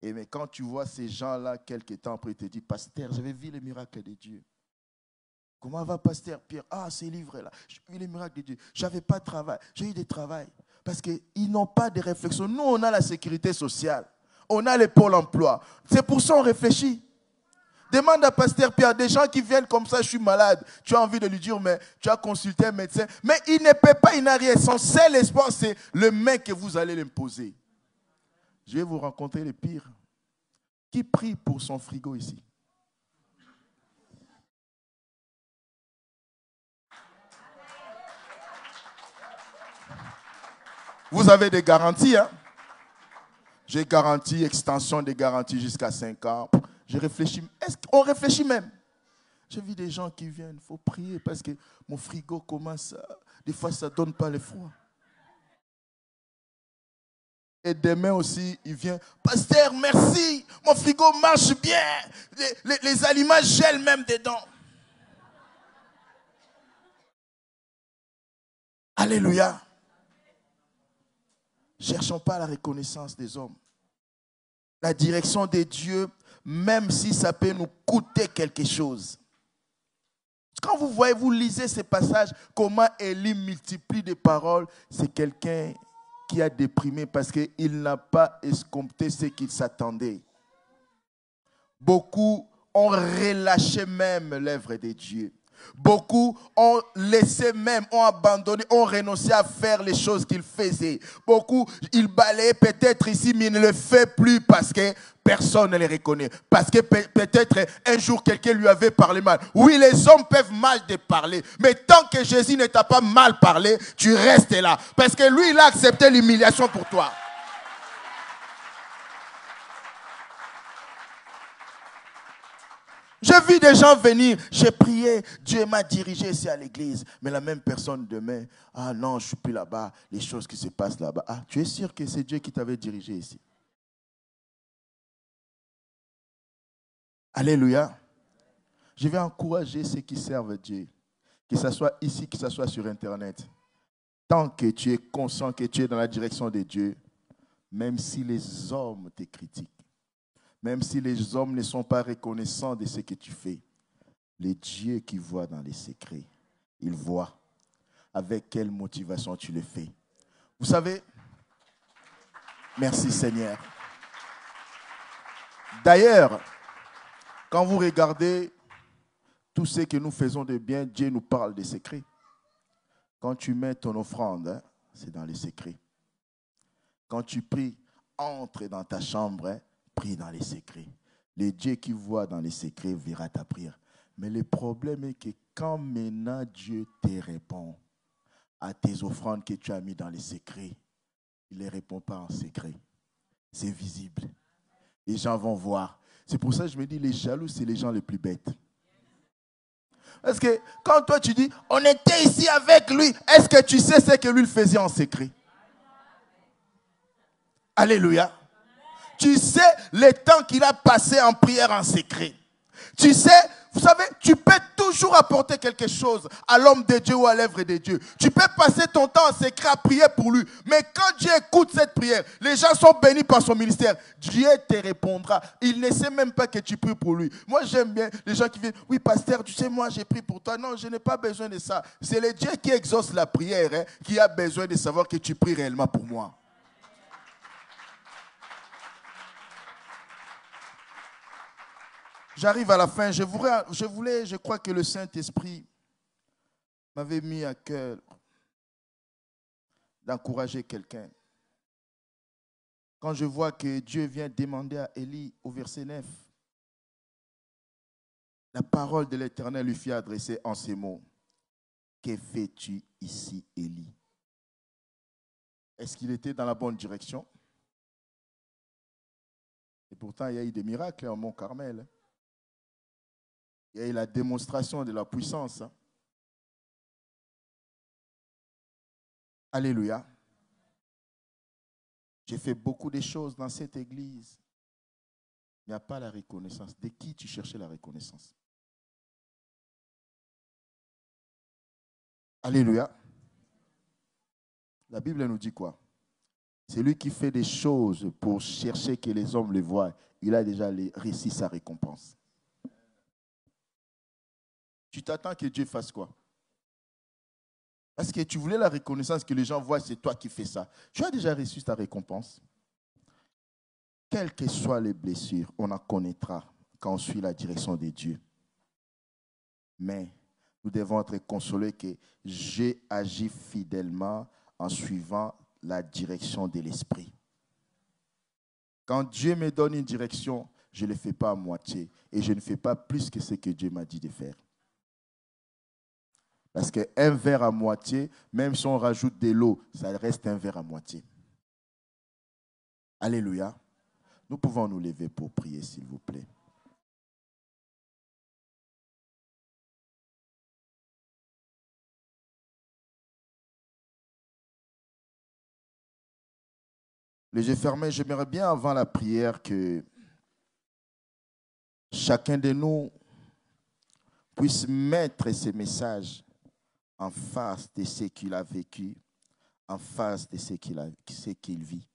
Et mais quand tu vois ces gens-là, quelques temps après, ils te disent, pasteur, j'avais vu les miracles de Dieu. Comment va pasteur Pierre? Ah, ces livres-là, j'ai vu les miracles de Dieu. Je n'avais pas de travail, j'ai eu des travail. Parce qu'ils n'ont pas de réflexion. Nous, on a la sécurité sociale. On a les pôles emploi. C'est pour ça qu'on réfléchit. Demande à pasteur Pierre, des gens qui viennent comme ça, je suis malade. Tu as envie de lui dire, mais tu as consulté un médecin. Mais il ne peut pas, il n'a rien. Son seul espoir, c'est le mec que vous allez l'imposer. Je vais vous rencontrer le pire. Qui prie pour son frigo ici? Vous avez des garanties, hein? J'ai garantie, extension des garanties jusqu'à 5 ans. Je réfléchis. Est-ce qu'on réfléchit même? J'ai vu des gens qui viennent, il faut prier parce que mon frigo commence, des fois ça ne donne pas le froid. Et demain aussi, il vient, pasteur, merci, mon frigo marche bien, les aliments gèlent même dedans. Alléluia. Cherchons pas la reconnaissance des hommes. La direction de Dieu, même si ça peut nous coûter quelque chose. Quand vous voyez, vous lisez ces passages, comment Élie multiplie des paroles, c'est quelqu'un qui a déprimé parce qu'il n'a pas escompté ce qu'il s'attendait. Beaucoup ont relâché même l'œuvre de Dieu. Beaucoup ont laissé même, ont abandonné, ont renoncé à faire les choses qu'ils faisaient. Beaucoup, ils balayaient peut-être ici, mais ils ne le font plus parce que personne ne les reconnaît. Parce que peut-être un jour, quelqu'un lui avait parlé mal. Oui, les hommes peuvent mal te parler. Mais tant que Jésus ne t'a pas mal parlé, tu restes là. Parce que lui, il a accepté l'humiliation pour toi. J'ai vu des gens venir, j'ai prié, Dieu m'a dirigé ici à l'église. Mais la même personne demain, ah non, je ne suis plus là-bas, les choses qui se passent là-bas. Ah, tu es sûr que c'est Dieu qui t'avait dirigé ici? Alléluia. Je vais encourager ceux qui servent Dieu, que ce soit ici, que ce soit sur Internet. Tant que tu es conscient que tu es dans la direction de Dieu, même si les hommes te critiquent, même si les hommes ne sont pas reconnaissants de ce que tu fais, le Dieu qui voit dans les secrets, il voit avec quelle motivation tu le fais. Vous savez, merci Seigneur. D'ailleurs, quand vous regardez tout ce que nous faisons de bien, Dieu nous parle des secrets. Quand tu mets ton offrande, c'est dans les secrets. Quand tu pries, entre dans ta chambre, prie dans les secrets. Le Dieu qui voit dans les secrets verra ta prière. Mais le problème est que quand maintenant Dieu te répond à tes offrandes que tu as mises dans les secrets, il ne les répond pas en secret. C'est visible. Les gens vont voir. C'est pour ça que je me dis, les jaloux, c'est les gens les plus bêtes. Parce que quand toi tu dis, on était ici avec lui, est-ce que tu sais ce que lui faisait en secret? Alléluia. Tu sais le temps qu'il a passé en prière en secret. Tu sais, vous savez, tu peux toujours apporter quelque chose à l'homme de Dieu ou à l'œuvre de Dieu. Tu peux passer ton temps en secret à prier pour lui. Mais quand Dieu écoute cette prière, les gens sont bénis par son ministère. Dieu te répondra. Il ne sait même pas que tu pries pour lui. Moi, j'aime bien les gens qui viennent. Oui, pasteur, tu sais, moi, j'ai prié pour toi. Non, je n'ai pas besoin de ça. C'est le Dieu qui exauce la prière, qui a besoin de savoir que tu pries réellement pour moi. J'arrive à la fin. Je crois que le Saint-Esprit m'avait mis à cœur d'encourager quelqu'un. Quand je vois que Dieu vient demander à Élie au verset 9, la parole de l'Éternel lui fit adresser en ces mots. Que fais-tu ici, Élie? Est-ce qu'il était dans la bonne direction? Et pourtant, il y a eu des miracles en Mont Carmel. Il y a eu la démonstration de la puissance. Alléluia. J'ai fait beaucoup de choses dans cette église. Il n'y a pas la reconnaissance. De qui tu cherchais la reconnaissance? Alléluia. La Bible nous dit quoi? C'est lui qui fait des choses pour chercher que les hommes le voient. Il a déjà réussi sa récompense. Tu t'attends que Dieu fasse quoi? Parce que tu voulais la reconnaissance, que les gens voient, c'est toi qui fais ça. Tu as déjà reçu ta récompense. Quelles que soient les blessures, on en connaîtra quand on suit la direction de Dieu. Mais nous devons être consolés que j'ai agi fidèlement en suivant la direction de l'Esprit. Quand Dieu me donne une direction, je ne le fais pas à moitié et je ne fais pas plus que ce que Dieu m'a dit de faire. Parce qu'un verre à moitié, même si on rajoute de l'eau, ça reste un verre à moitié. Alléluia. Nous pouvons nous lever pour prier, s'il vous plaît. Les yeux fermés, j'aimerais bien avant la prière que chacun de nous puisse mettre ces messages en face de ce qu'il a vécu, en face de ce qu'il vit.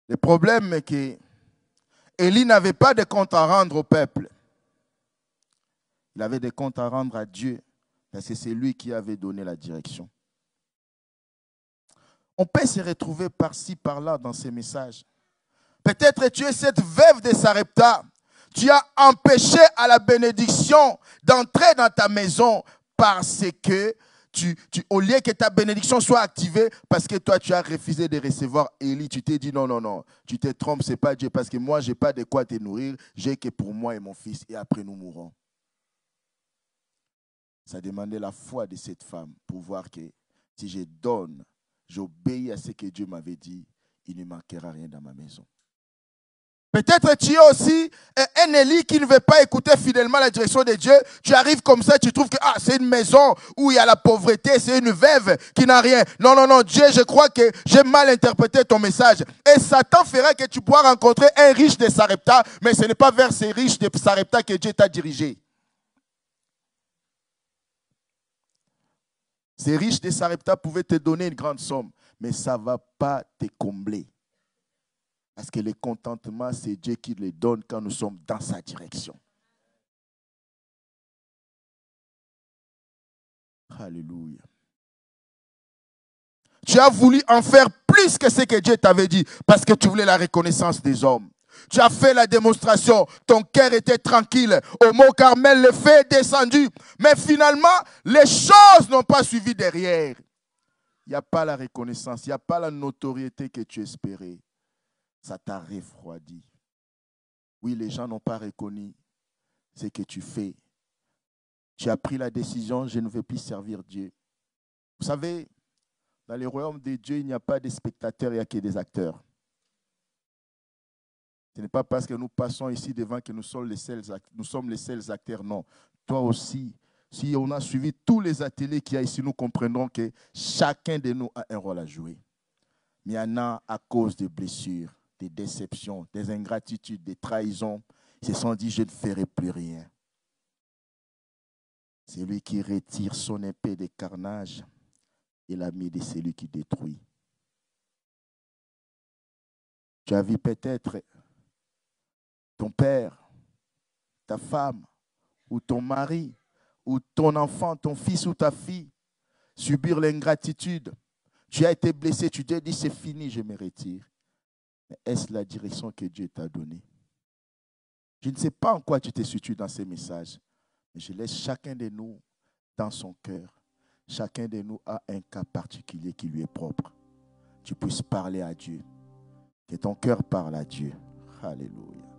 Le problème est que Élie n'avait pas de compte à rendre au peuple. Il avait des comptes à rendre à Dieu, parce que c'est lui qui avait donné la direction. On peut se retrouver par-ci, par-là dans ces messages. Peut-être tu es cette veuve de Sarepta. Tu as empêché à la bénédiction d'entrer dans ta maison parce que au lieu que ta bénédiction soit activée, parce que toi tu as refusé de recevoir Élie, tu t'es dit non, tu te trompes, ce n'est pas Dieu, parce que moi je n'ai pas de quoi te nourrir, j'ai que pour moi et mon fils, et après nous mourrons. Ça demandait la foi de cette femme pour voir que si je donne, j'obéis à ce que Dieu m'avait dit, il ne manquera rien dans ma maison. Peut-être tu es aussi un Élie qui ne veut pas écouter fidèlement la direction de Dieu. Tu arrives comme ça, tu trouves que c'est une maison où il y a la pauvreté, c'est une veuve qui n'a rien. Non, non, non, Dieu, je crois que j'ai mal interprété ton message. Et Satan fera que tu pourras rencontrer un riche de Sarepta, mais ce n'est pas vers ces riches de Sarepta que Dieu t'a dirigé. Ces riches de Sarepta pouvaient te donner une grande somme, mais ça ne va pas te combler. Parce que le contentement, c'est Dieu qui le donne quand nous sommes dans sa direction. Alléluia. Tu as voulu en faire plus que ce que Dieu t'avait dit parce que tu voulais la reconnaissance des hommes. Tu as fait la démonstration. Ton cœur était tranquille. Au mont Carmel, le feu est descendu. Mais finalement, les choses n'ont pas suivi derrière. Il n'y a pas la reconnaissance. Il n'y a pas la notoriété que tu espérais. Ça t'a refroidi. Oui, les gens n'ont pas reconnu ce que tu fais. Tu as pris la décision, je ne veux plus servir Dieu. Vous savez, dans le royaume de Dieu, il n'y a pas de spectateurs, il n'y a que des acteurs. Ce n'est pas parce que nous passons ici devant que nous sommes les seuls acteurs, non. Toi aussi, si on a suivi tous les ateliers qu'il y a ici, nous comprendrons que chacun de nous a un rôle à jouer. Mais il y en a à cause des blessures, des déceptions, des ingratitudes, des trahisons. Ils se sont dit, je ne ferai plus rien. C'est lui qui retire son épée de carnage et l'ami de celui qui détruit. Tu as vu peut-être ton père, ta femme, ou ton mari, ou ton enfant, ton fils ou ta fille subir l'ingratitude. Tu as été blessé, tu t'es dit c'est fini, je me retire. Mais est-ce la direction que Dieu t'a donnée? Je ne sais pas en quoi tu t'es situé dans ces messages, mais je laisse chacun de nous dans son cœur. Chacun de nous a un cas particulier qui lui est propre. Tu puisses parler à Dieu. Que ton cœur parle à Dieu. Alléluia.